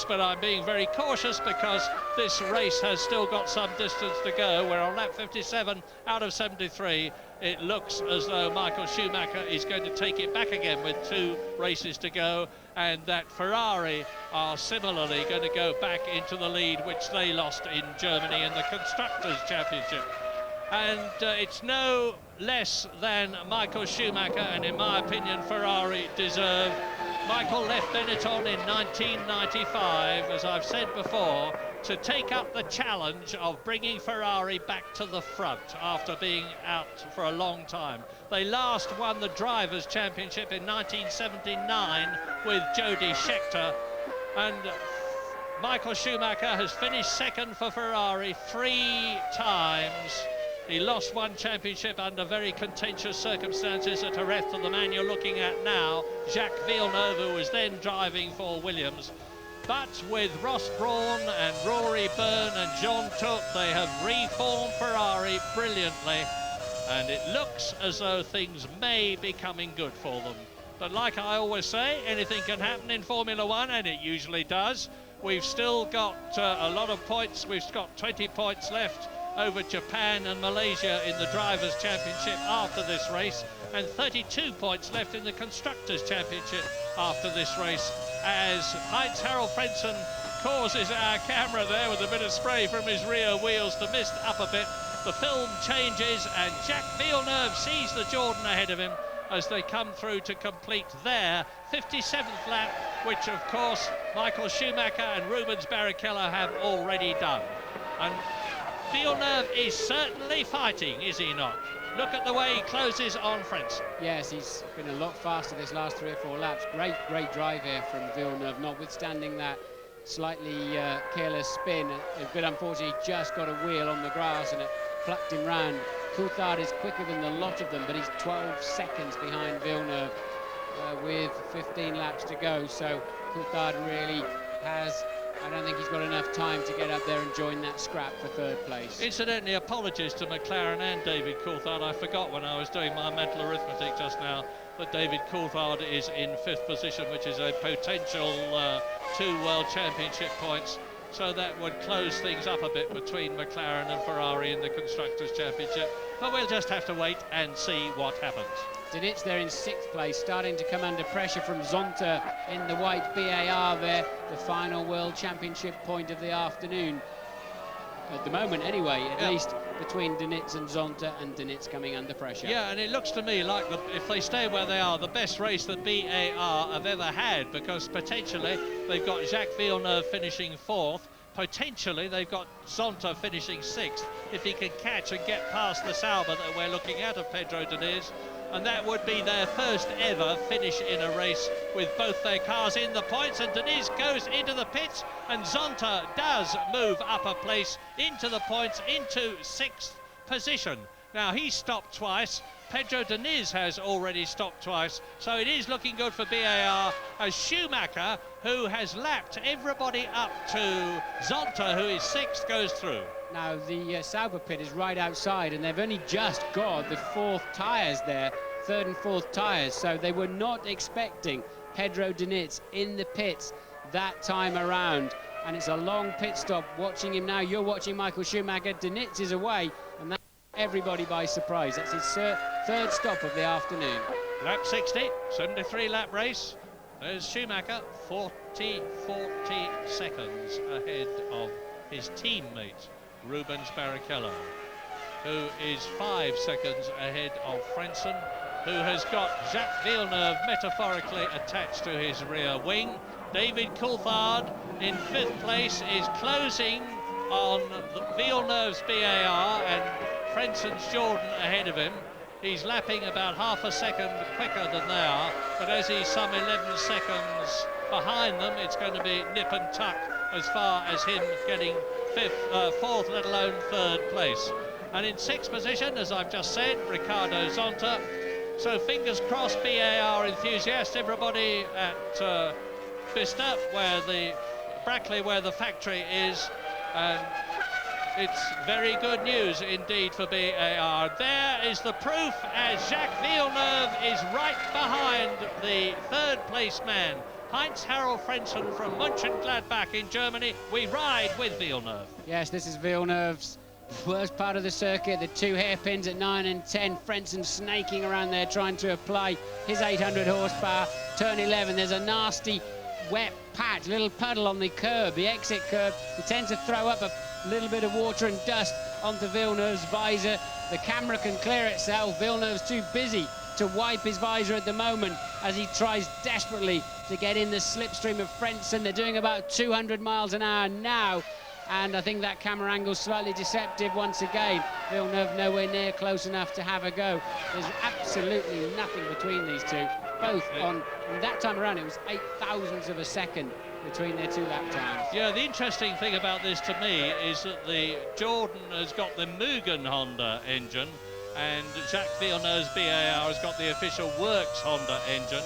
but I'm being very cautious because this race has still got some distance to go. We're on lap 57 out of 73. It looks as though Michael Schumacher is going to take it back again with 2 races to go, and that Ferrari are similarly going to go back into the lead, which they lost in Germany in the Constructors' Championship. And it's no less than Michael Schumacher, and in my opinion Ferrari deserve. Michael left Benetton in 1995, as I've said before, to take up the challenge of bringing Ferrari back to the front after being out for a long time. They last won the Drivers' Championship in 1979 with Jody Scheckter, and Michael Schumacher has finished second for Ferrari 3 times. He lost 1 championship under very contentious circumstances at Jerez to the man you're looking at now, Jacques Villeneuve, who was then driving for Williams. But with Ross Brawn and Rory Byrne and John Todt, they have reformed Ferrari brilliantly, and it looks as though things may be coming good for them. But like I always say, anything can happen in Formula One, and it usually does. We've still got a lot of points. We've got 20 points left over Japan and Malaysia in the Drivers' Championship after this race, and 32 points left in the Constructors' Championship after this race, as Heinz-Harald Frentzen causes our camera there with a bit of spray from his rear wheels to mist up a bit. The film changes and Jacques Villeneuve sees the Jordan ahead of him as they come through to complete their 57th lap, which of course Michael Schumacher and Rubens Barrichello have already done. And Villeneuve is certainly fighting, is he not? Look at the way he closes on Frentzen. Yes, he's been a lot faster this last 3 or 4 laps. Great drive here from Villeneuve, notwithstanding that slightly careless spin. But unfortunately, he just got a wheel on the grass and it plucked him round. Coulthard is quicker than the lot of them, but he's 12 seconds behind Villeneuve with 15 laps to go. So Coulthard really has... I don't think he's got enough time to get up there and join that scrap for 3rd place. Incidentally, apologies to McLaren and David Coulthard. I forgot when I was doing my mental arithmetic just now that David Coulthard is in 5th position, which is a potential 2 World Championship points. So that would close things up a bit between McLaren and Ferrari in the Constructors' Championship. But we'll just have to wait and see what happens. Diniz there in 6th place, starting to come under pressure from Zonta in the white BAR there, the final World Championship point of the afternoon. At the moment anyway, at least between Diniz and Zonta, and Diniz coming under pressure. Yeah, and it looks to me like if they stay where they are, the best race that BAR have ever had, because potentially they've got Jacques Villeneuve finishing 4th, potentially they've got Zonta finishing 6th, if he can catch and get past the Sauber that we're looking at of Pedro Diniz. And that would be their first ever finish in a race with both their cars in the points, and Diniz goes into the pits, and Zonta does move up a place into the points, into 6th position. Now, he's stopped twice. Pedro Diniz has already stopped twice, so it is looking good for BAR, as Schumacher, who has lapped everybody up to Zonta, who is 6th, goes through. Now, the Sauber pit is right outside, and they've only just got the 4th tyres there, 3rd and 4th tyres, so they were not expecting Pedro Diniz in the pits that time around. And it's a long pit stop. Watching him now, you're watching Michael Schumacher. Diniz is away, and that's everybody by surprise. That's his 3rd stop of the afternoon. Lap 60, 73 lap race. There's Schumacher, 40 seconds ahead of his teammate Rubens Barrichello, who is 5 seconds ahead of Frentzen, who has got Jacques Villeneuve metaphorically attached to his rear wing. David Coulthard in 5th place is closing on Villeneuve's BAR, and Frentzen's Jordan ahead of him. He's lapping about half a second quicker than they are, but as he's some 11 seconds behind them, it's going to be nip and tuck as far as him getting 4th, let alone 3rd place. And in 6th position, as I've just said, Ricardo Zonta. So fingers crossed, BAR enthusiasts, everybody at Pista, where the Brackley, where the factory is, and it's very good news indeed for BAR. There is the proof as Jacques Villeneuve is right behind the third place man, Heinz-Harald Frentzen from Mönchengladbach in Germany. We ride with Villeneuve. Yes, this is Villeneuve's worst part of the circuit, the two hairpins at 9 and 10. Frentzen snaking around there trying to apply his 800 horsepower. Turn 11, there's a nasty wet patch, little puddle on the curb, the exit curb. He tends to throw up a little bit of water and dust onto Villeneuve's visor. The camera can clear itself. Villeneuve's too busy to wipe his visor at the moment as he tries desperately to get in the slipstream of Frentzen. They're doing about 200 miles an hour now, and I think that camera angle's slightly deceptive once again. Villeneuve nowhere near close enough to have a go. There's absolutely nothing between these two. Both on, that time around, it was 0.008 of a second between their two lap times. Yeah, the interesting thing about this to me is that the Jordan has got the Mugen Honda engine, and Jacques Villeneuve's BAR has got the official Works Honda engine.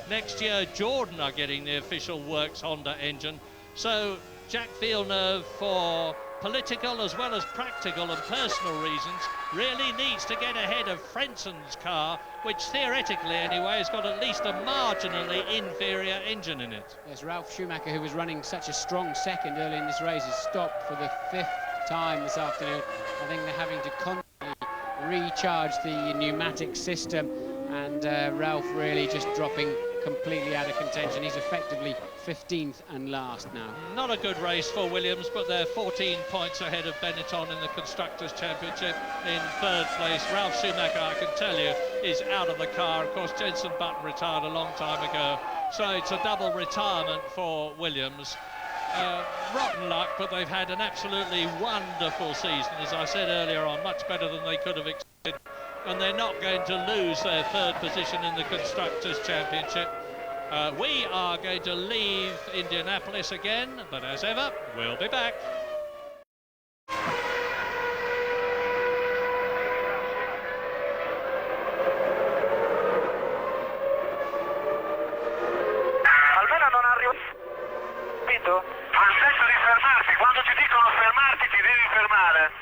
Next year, Jordan are getting the official Works Honda engine. So Jacques Villeneuve, for political as well as practical and personal reasons, really needs to get ahead of Frentzen's car, which theoretically anyway has got at least a marginally inferior engine in it. Yes, Ralf Schumacher, who was running such a strong second early in this race, has stopped for the 5th time this afternoon. I think they're having to constantly recharge the pneumatic system, and Ralf really just dropping completely out of contention. He's effectively 15th and last now. Not a good race for Williams, but they're 14 points ahead of Benetton in the Constructors' Championship in 3rd place. Ralf Schumacher, I can tell you, is out of the car. Of course, Jenson Button retired a long time ago, so it's a double retirement for Williams. Rotten luck, but they've had an absolutely wonderful season, as I said earlier on, much better than they could have expected, and they're not going to lose their 3rd position in the Constructors' Championship. We are going to leave Indianapolis again, but as ever, we'll be back. Almeno non arrivo. Capito? Ha senso di fermarsi, quando ti dicono fermarti ti devi fermare.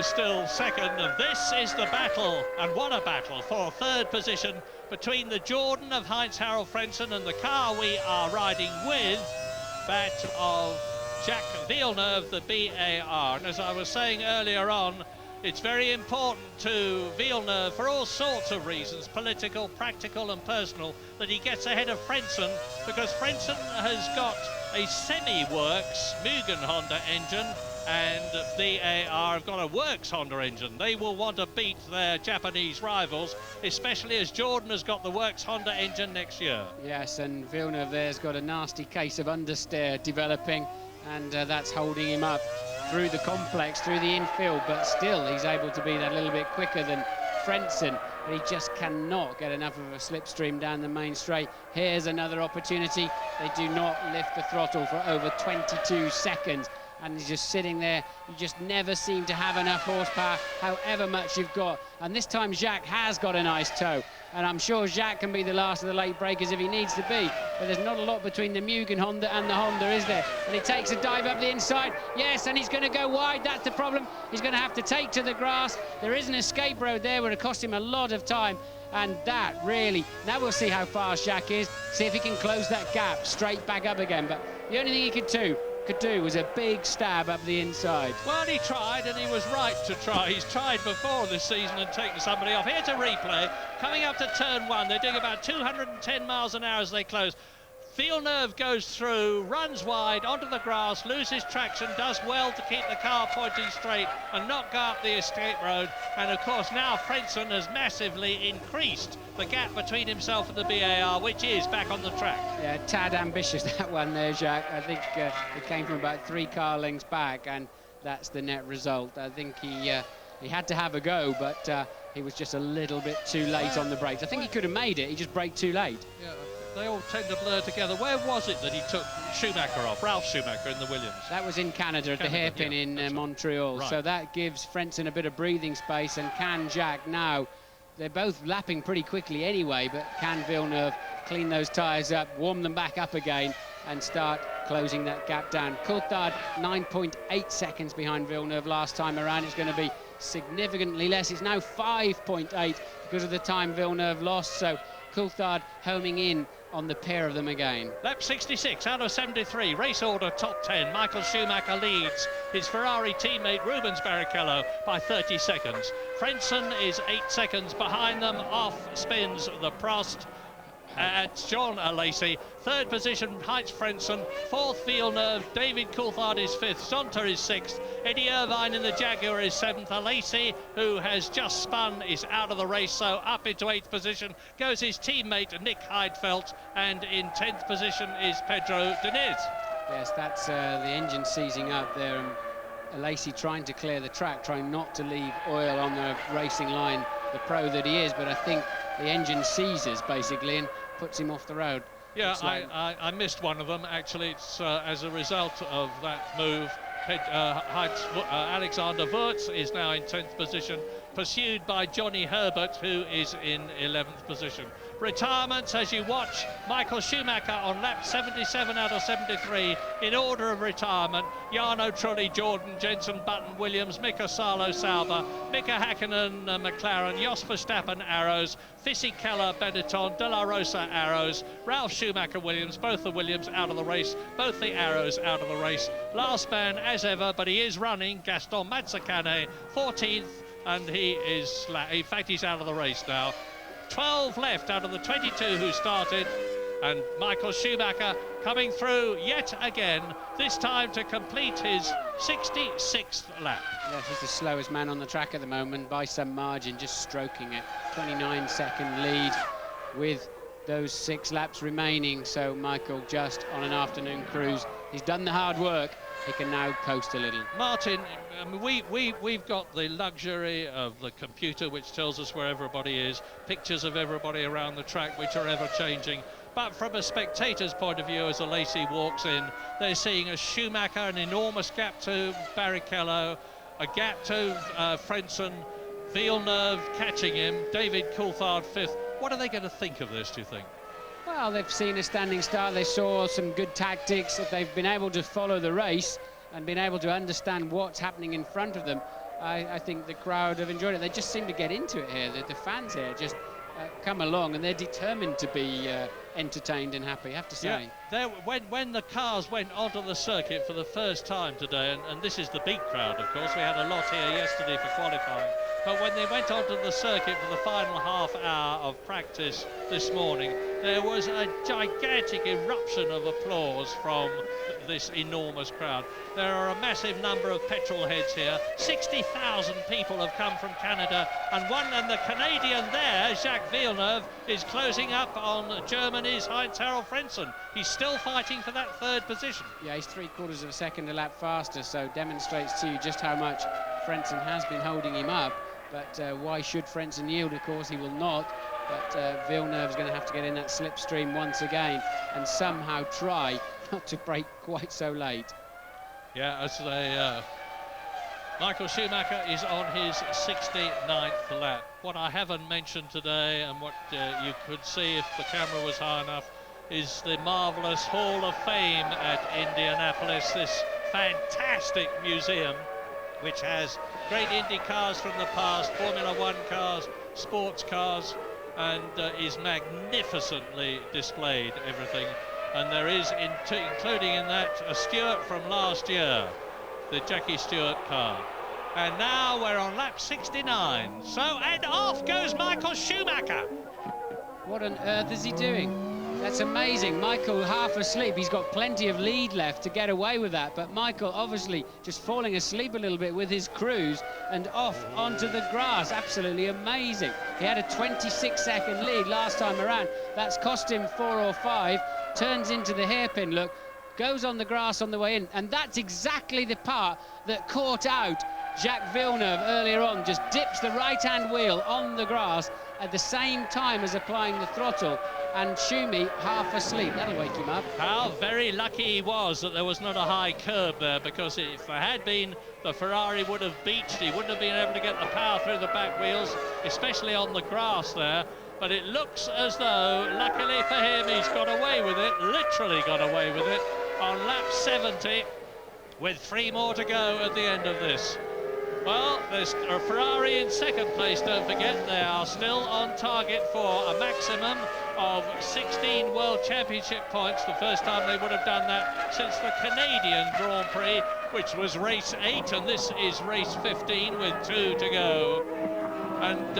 Still second. This is the battle, and what a battle for 3rd position between the Jordan of Heinz-Harald Frentzen and the car we are riding with, that of Jacques Villeneuve, the BAR. And as I was saying earlier on, It's very important to Villeneuve for all sorts of reasons, political, practical and personal, that he gets ahead of Frentzen, because Frentzen has got a semi-works Mugen Honda engine and BAR have got a works Honda engine. They will want to beat their Japanese rivals, especially as Jordan has got the works Honda engine next year. Yes, and Villeneuve there's got a nasty case of understeer developing, and that's holding him up through the complex, through the infield, but still he's able to be that little bit quicker than Frentzen, but he just cannot get enough of a slipstream down the main straight. Here's another opportunity. They do not lift the throttle for over 22 seconds, and he's just sitting there. You just never seem to have enough horsepower, however much you've got. And this time Jacques has got a nice toe, and I'm sure Jacques can be the last of the late breakers if he needs to be, but there's not a lot between the Mugen Honda and the Honda, is there? And he takes a dive up the inside, yes, and he's going to go wide. That's the problem. He's going to have to take to the grass. There is an escape road there, would have cost him a lot of time, and that really, now we'll see how fast Jacques is, see if he can close that gap straight back up again. But the only thing he could do was a big stab up the inside. Well, he tried, and he was right to try. He's tried before this season and taken somebody off. Here's a replay. Coming up to turn one, they're doing about 210 miles an hour as they close. Villeneuve goes through, runs wide onto the grass, loses traction, does well to keep the car pointing straight and not go up the escape road. And of course now Frentzen has massively increased the gap between himself and the BAR, which is back on the track. Yeah, tad ambitious that one there, Jacques. I think it came from about 3 car lengths back, and that's the net result. I think he had to have a go, but he was just a little bit too late on the brakes. I think he could have made it, he just braked too late. Yeah. They all tend to blur together. Where was it that he took Schumacher off, Ralf Schumacher in the Williams? That was in Canada at the hairpin in Montreal. Right. So that gives Frentzen a bit of breathing space, and can Jacques now, they're both lapping pretty quickly anyway, but can Villeneuve clean those tyres up, warm them back up again, and start closing that gap down? Coulthard 9.8 seconds behind Villeneuve last time around. It's going to be significantly less. It's now 5.8 because of the time Villeneuve lost. So Coulthard homing in on the pair of them again. Lap 66 out of 73, race order top 10. Michael Schumacher leads his Ferrari teammate Rubens Barrichello by 30 seconds. Frentzen is 8 seconds behind them. Off spins the Prost. John Alesi, 3rd position, Heinz Frentzen, 4th Villeneuve, David Coulthard is 5th, Zonta is 6th, Eddie Irvine in the Jaguar is 7th, Alesi, who has just spun, is out of the race, so up into 8th position goes his teammate Nick Heidfeld, and in 10th position is Pedro Diniz. Yes, that's the engine seizing up there, and Alesi trying to clear the track, trying not to leave oil on the racing line, the pro that he is, but I think the engine seizes basically and puts him off the road. Yeah, I missed one of them actually. It's as a result of that move. Alexander Wurz is now in 10th position, pursued by Johnny Herbert, who is in 11th position. Retirements as you watch Michael Schumacher on lap 77 out of 73 in order of retirement. Jarno Trulli, Jordan, Jenson Button, Williams, Mika Salo, Sauber, Mika Hakkinen, McLaren, Jos Verstappen, Arrows, Fisichella, Benetton, De La Rosa, Arrows, Ralf Schumacher, Williams, both the Williams out of the race, both the Arrows out of the race. Last man as ever, but he is running, Gaston Mazzacane, 14th, and he is, in fact, he's out of the race now. 12 left out of the 22 who started, and Michael Schumacher coming through yet again, this time to complete his 66th lap. Yes, he's the slowest man on the track at the moment by some margin, just stroking it. 29-second lead with those 6 laps remaining, so Michael just on an afternoon cruise. He's done the hard work. He can now coast a little. Martin, we've got the luxury of the computer which tells us where everybody is, pictures of everybody around the track which are ever changing. But from a spectator's point of view, as Alesi walks in, they're seeing a Schumacher, an enormous gap to Barrichello, a gap to Frentzen, Villeneuve catching him, David Coulthard 5th. What are they going to think of this, do you think? Well, they've seen a standing start. They saw some good tactics. If they've been able to follow the race and been able to understand what's happening in front of them, I think the crowd have enjoyed it. They just seem to get into it here. The fans here just come along, and they're determined to be entertained and happy, I have to say. Yeah, when the cars went onto the circuit for the first time today, and this is the big crowd, of course, we had a lot here yesterday for qualifying, but when they went onto the circuit for the final half hour of practice this morning, there was a gigantic eruption of applause from this enormous crowd. There are a massive number of petrol heads here. 60,000 people have come from Canada, and the Canadian there, Jacques Villeneuve, is closing up on Germany's Heinz-Harald Frentzen. He's still fighting for that third position. Yeah, he's 3/4 of a second a lap faster, so demonstrates to you just how much Frentzen has been holding him up. But why should Frentzen yield? Of course, he will not. But Villeneuve's going to have to get in that slipstream once again and somehow try not to break quite so late. Yeah, as they... Michael Schumacher is on his 69th lap. What I haven't mentioned today, and what you could see if the camera was high enough, is the marvellous Hall of Fame at Indianapolis, this fantastic museum which has great Indy cars from the past, Formula One cars, sports cars, and is magnificently displayed, everything. And there is, including in that, a Stewart from last year, the Jackie Stewart car. And now we're on lap 69. So, and off goes Michael Schumacher. What on earth is he doing? That's amazing. Michael half asleep. He's got plenty of lead left to get away with that, but Michael obviously just falling asleep a little bit with his cruise and off onto the grass. Absolutely amazing. He had a 26-second lead last time around. That's cost him 4 or 5. Turns into the hairpin look, goes on the grass on the way in, and that's exactly the part that caught out Jacques Villeneuve earlier on. Just dips the right-hand wheel on the grass at the same time as applying the throttle, and Schumi half asleep. That'll wake him up. How very lucky he was that there was not a high curb there, because if there had been, the Ferrari would have beached. He wouldn't have been able to get the power through the back wheels, especially on the grass there. But it looks as though, luckily for him, he's got away with it, literally got away with it, on lap 70, with 3 more to go at the end of this. Well, there's a Ferrari in second place, don't forget. They are still on target for a maximum of 16 World Championship points, the first time they would have done that since the Canadian Grand Prix, which was race 8, and this is race 15 with 2 to go. And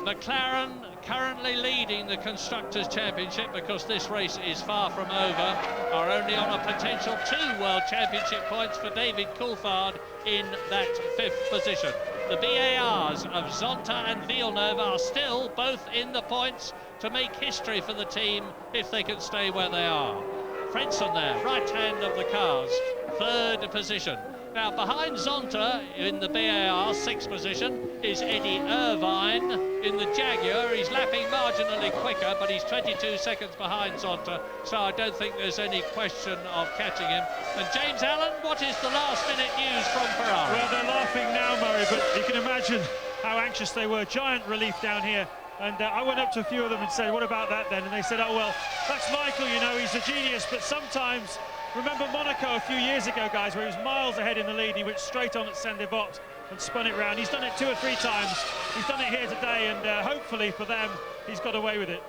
McLaren currently leading the Constructors' Championship, because this race is far from over, are only on a potential 2 World Championship points for David Coulthard in that 5th position. The BARs of Zonta and Villeneuve are still both in the points to make history for the team if they can stay where they are. Frentzen there, right hand of the cars, 3rd position. Now behind Zonta in the BAR 6th position is Eddie Irvine in the Jaguar. He's lapping marginally quicker, but he's 22 seconds behind Zonta, so I don't think there's any question of catching him. And James Allen, what is the last minute news from Ferrari? Well, they're laughing now, Murray, but you can imagine how anxious they were. Giant relief down here. And I went up to a few of them and said, what about that then? And they said, oh, well, that's Michael, you know, he's a genius, but sometimes... Remember Monaco a few years ago, guys, where he was miles ahead in the lead. He went straight on at Saint-Devote and spun it round. He's done it 2 or 3 times. He's done it here today, and hopefully for them, he's got away with it.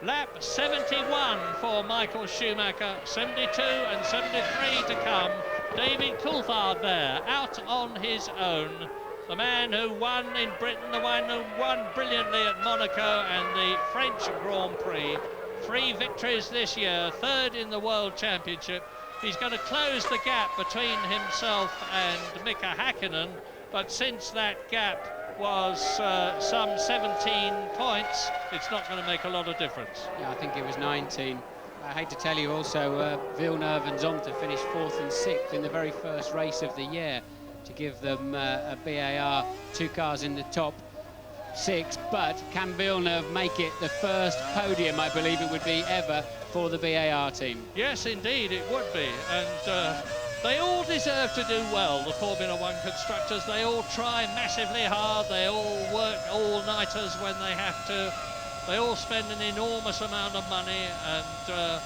Lap 71 for Michael Schumacher, 72 and 73 to come. David Coulthard there, out on his own. The man who won in Britain, the one who won brilliantly at Monaco and the French Grand Prix. 3 victories this year, 3rd in the World Championship. He's going to close the gap between himself and Mika Häkkinen, but since that gap was some 17 points, it's not going to make a lot of difference. Yeah, I think it was 19. I hate to tell you also, Villeneuve and Zonta finished 4th and 6th in the very first race of the year to give them a BAR, 2 cars in the top 6, but can Villeneuve make it the first podium, I believe it would be, ever for the BAR team? Yes, indeed, it would be. And they all deserve to do well, the Formula One constructors. They all try massively hard. They all work all-nighters when they have to. They all spend an enormous amount of money, and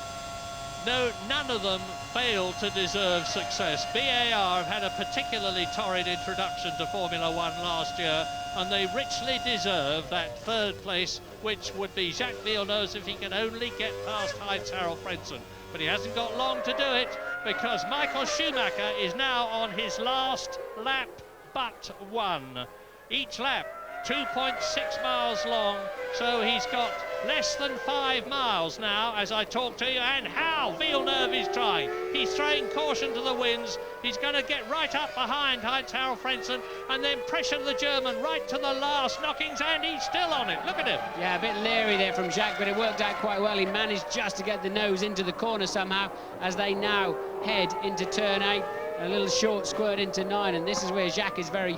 No, none of them failed to deserve success. BAR have had a particularly torrid introduction to Formula One last year, and they richly deserve that third place, which would be Jacques Villeneuve if he can only get past Heinz-Harald Frentzen. But he hasn't got long to do it, because Michael Schumacher is now on his last lap but one. Each lap 2.6 miles long, so he's got less than 5 miles now as I talk to you. And how Villeneuve is trying. He's throwing caution to the winds. He's going to get right up behind Heinz-Harald Frentzen and then pressure the German right to the last knockings, and he's still on it. Look at him. Yeah, a bit leery there from Jacques, but it worked out quite well. He managed just to get the nose into the corner somehow as they now head into turn 8. A little short squirt into 9, and this is where Jacques is very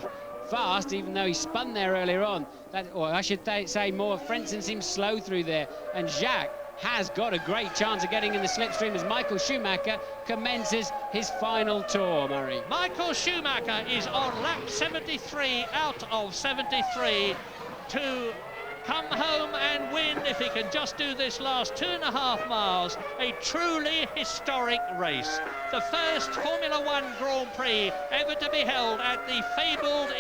fast, even though he spun there earlier on. Or I should say more, Frentzen seems slow through there, and Jacques has got a great chance of getting in the slipstream as Michael Schumacher commences his final tour, Murray. Michael Schumacher is on lap 73 out of 73 to come home and win, if he can just do this last 2.5 miles, a truly historic race. The first Formula One Grand Prix ever to be held at the fabled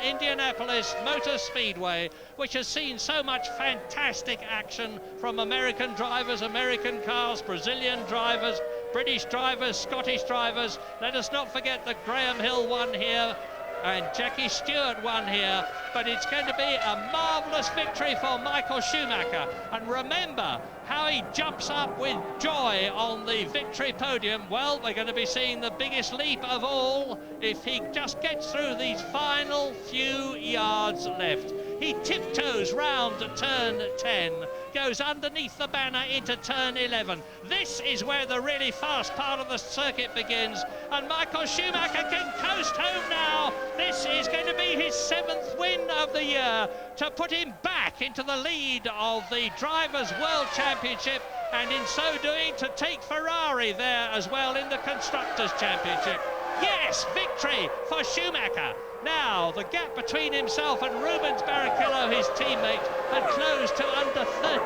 Indianapolis Motor Speedway, which has seen so much fantastic action from American drivers, American cars, Brazilian drivers, British drivers, Scottish drivers. Let us not forget that Graham Hill won here and Jackie Stewart won here, but it's going to be a marvellous victory for Michael Schumacher. And remember how he jumps up with joy on the victory podium. Well, we're going to be seeing the biggest leap of all if he just gets through these final few yards left. He tiptoes round to turn 10, goes underneath the banner into turn 11. This is where the really fast part of the circuit begins, and Michael Schumacher can coast home now. This is going to be his 7th win of the year to put him back into the lead of the Drivers' World Championship, and in so doing to take Ferrari there as well in the Constructors' Championship. Yes, victory for Schumacher. Now, the gap between himself and Rubens Barrichello, his teammate, had closed to under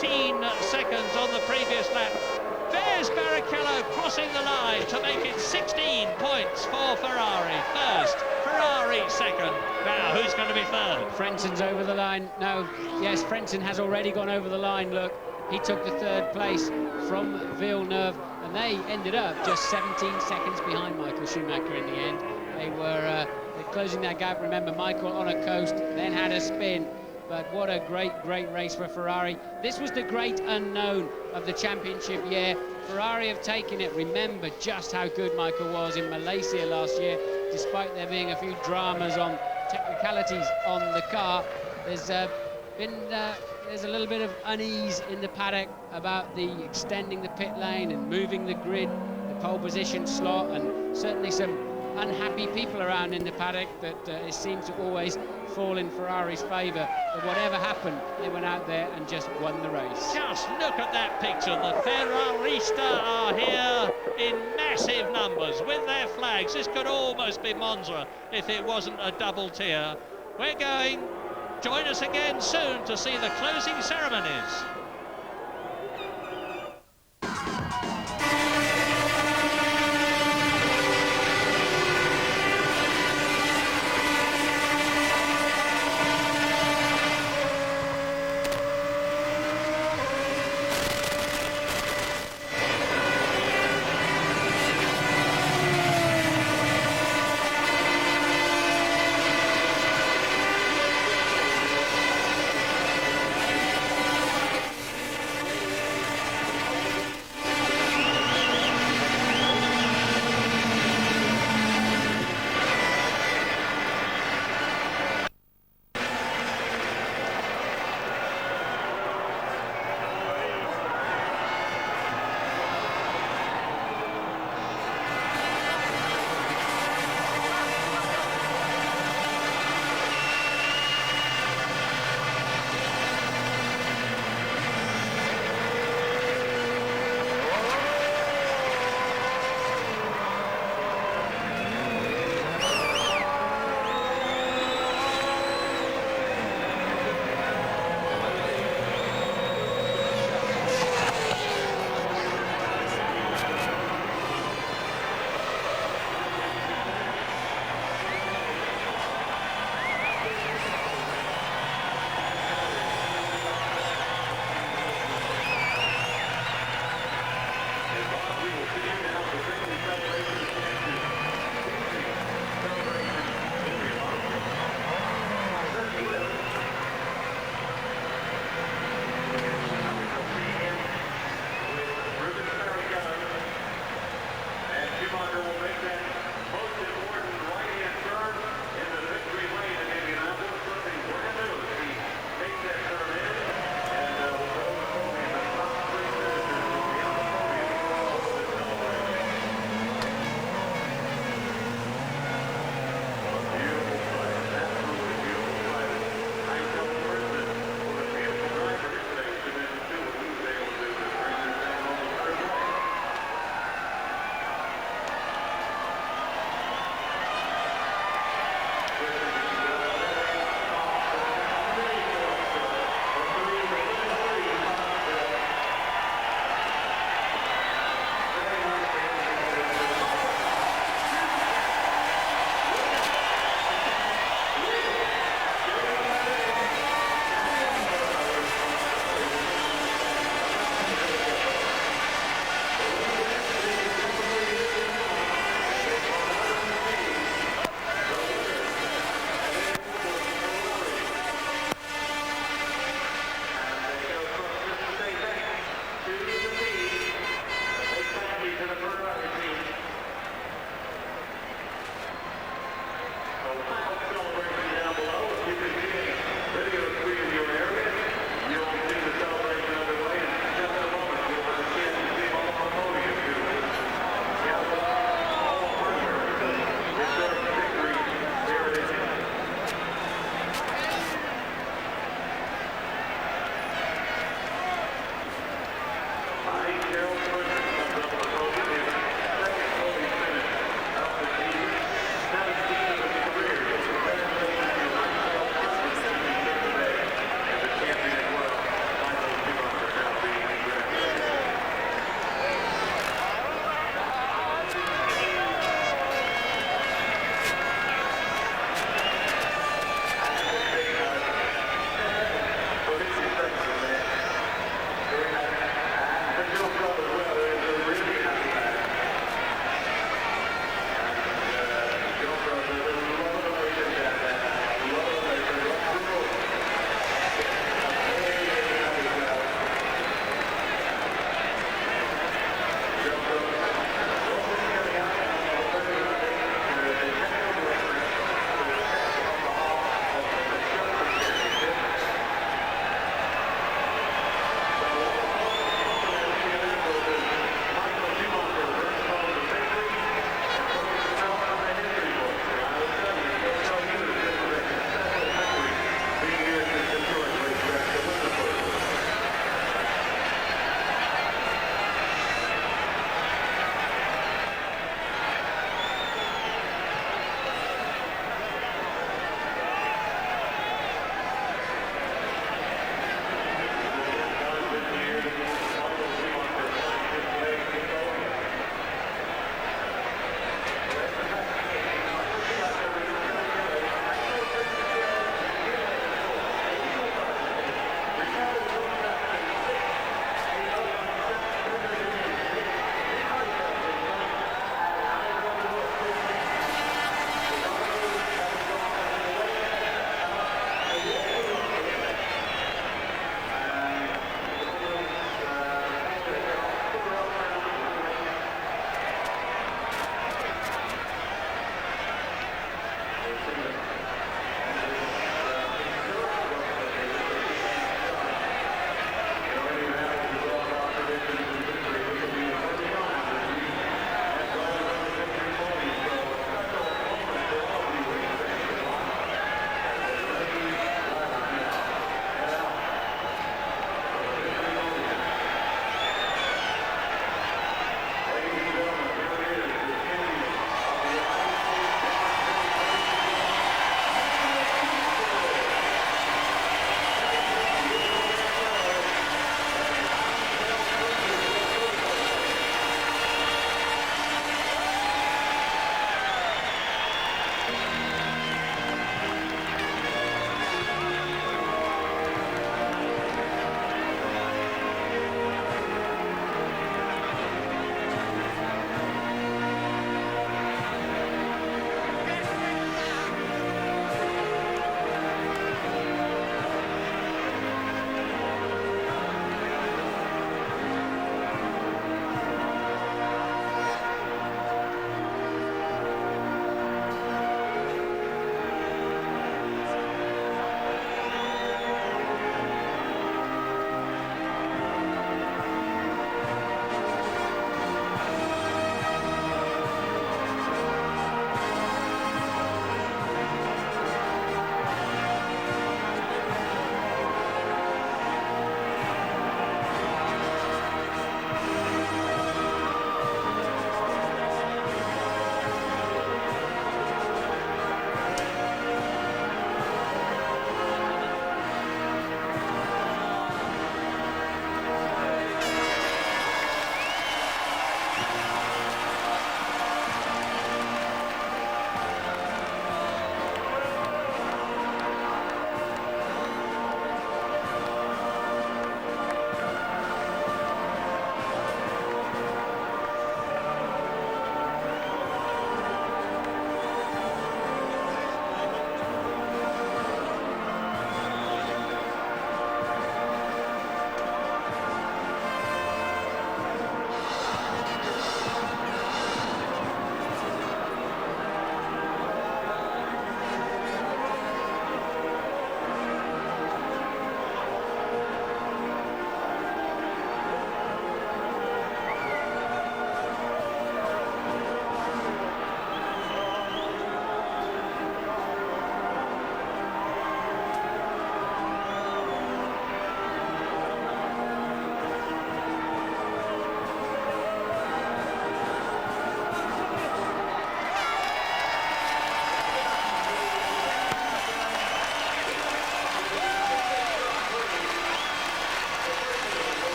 13 seconds on the previous lap. There's Barrichello crossing the line to make it 16 points for Ferrari. First, Ferrari second. Now, who's going to be third? Frentzen's over the line. No, yes, Frentzen has already gone over the line, look. He took the 3rd place from Villeneuve, and they ended up just 17 seconds behind Michael Schumacher in the end. They were closing that gap. Remember, Michael on a coast, then had a spin. But what a great race for Ferrari. This was the great unknown of the championship year. Ferrari have taken it. Remember just how good Michael was in Malaysia last year, despite there being a few dramas on technicalities on the car. There's there's a little bit of unease in the paddock about the extending the pit lane and moving the grid, the pole position slot, and certainly some unhappy people around in the paddock that it seems to always fall in Ferrari's favour. But whatever happened, they went out there and just won the race. Just look at that picture. The Ferrarista are here in massive numbers with their flags. This could almost be Monza if it wasn't a double tier. We're going. Join us again soon to see the closing ceremonies.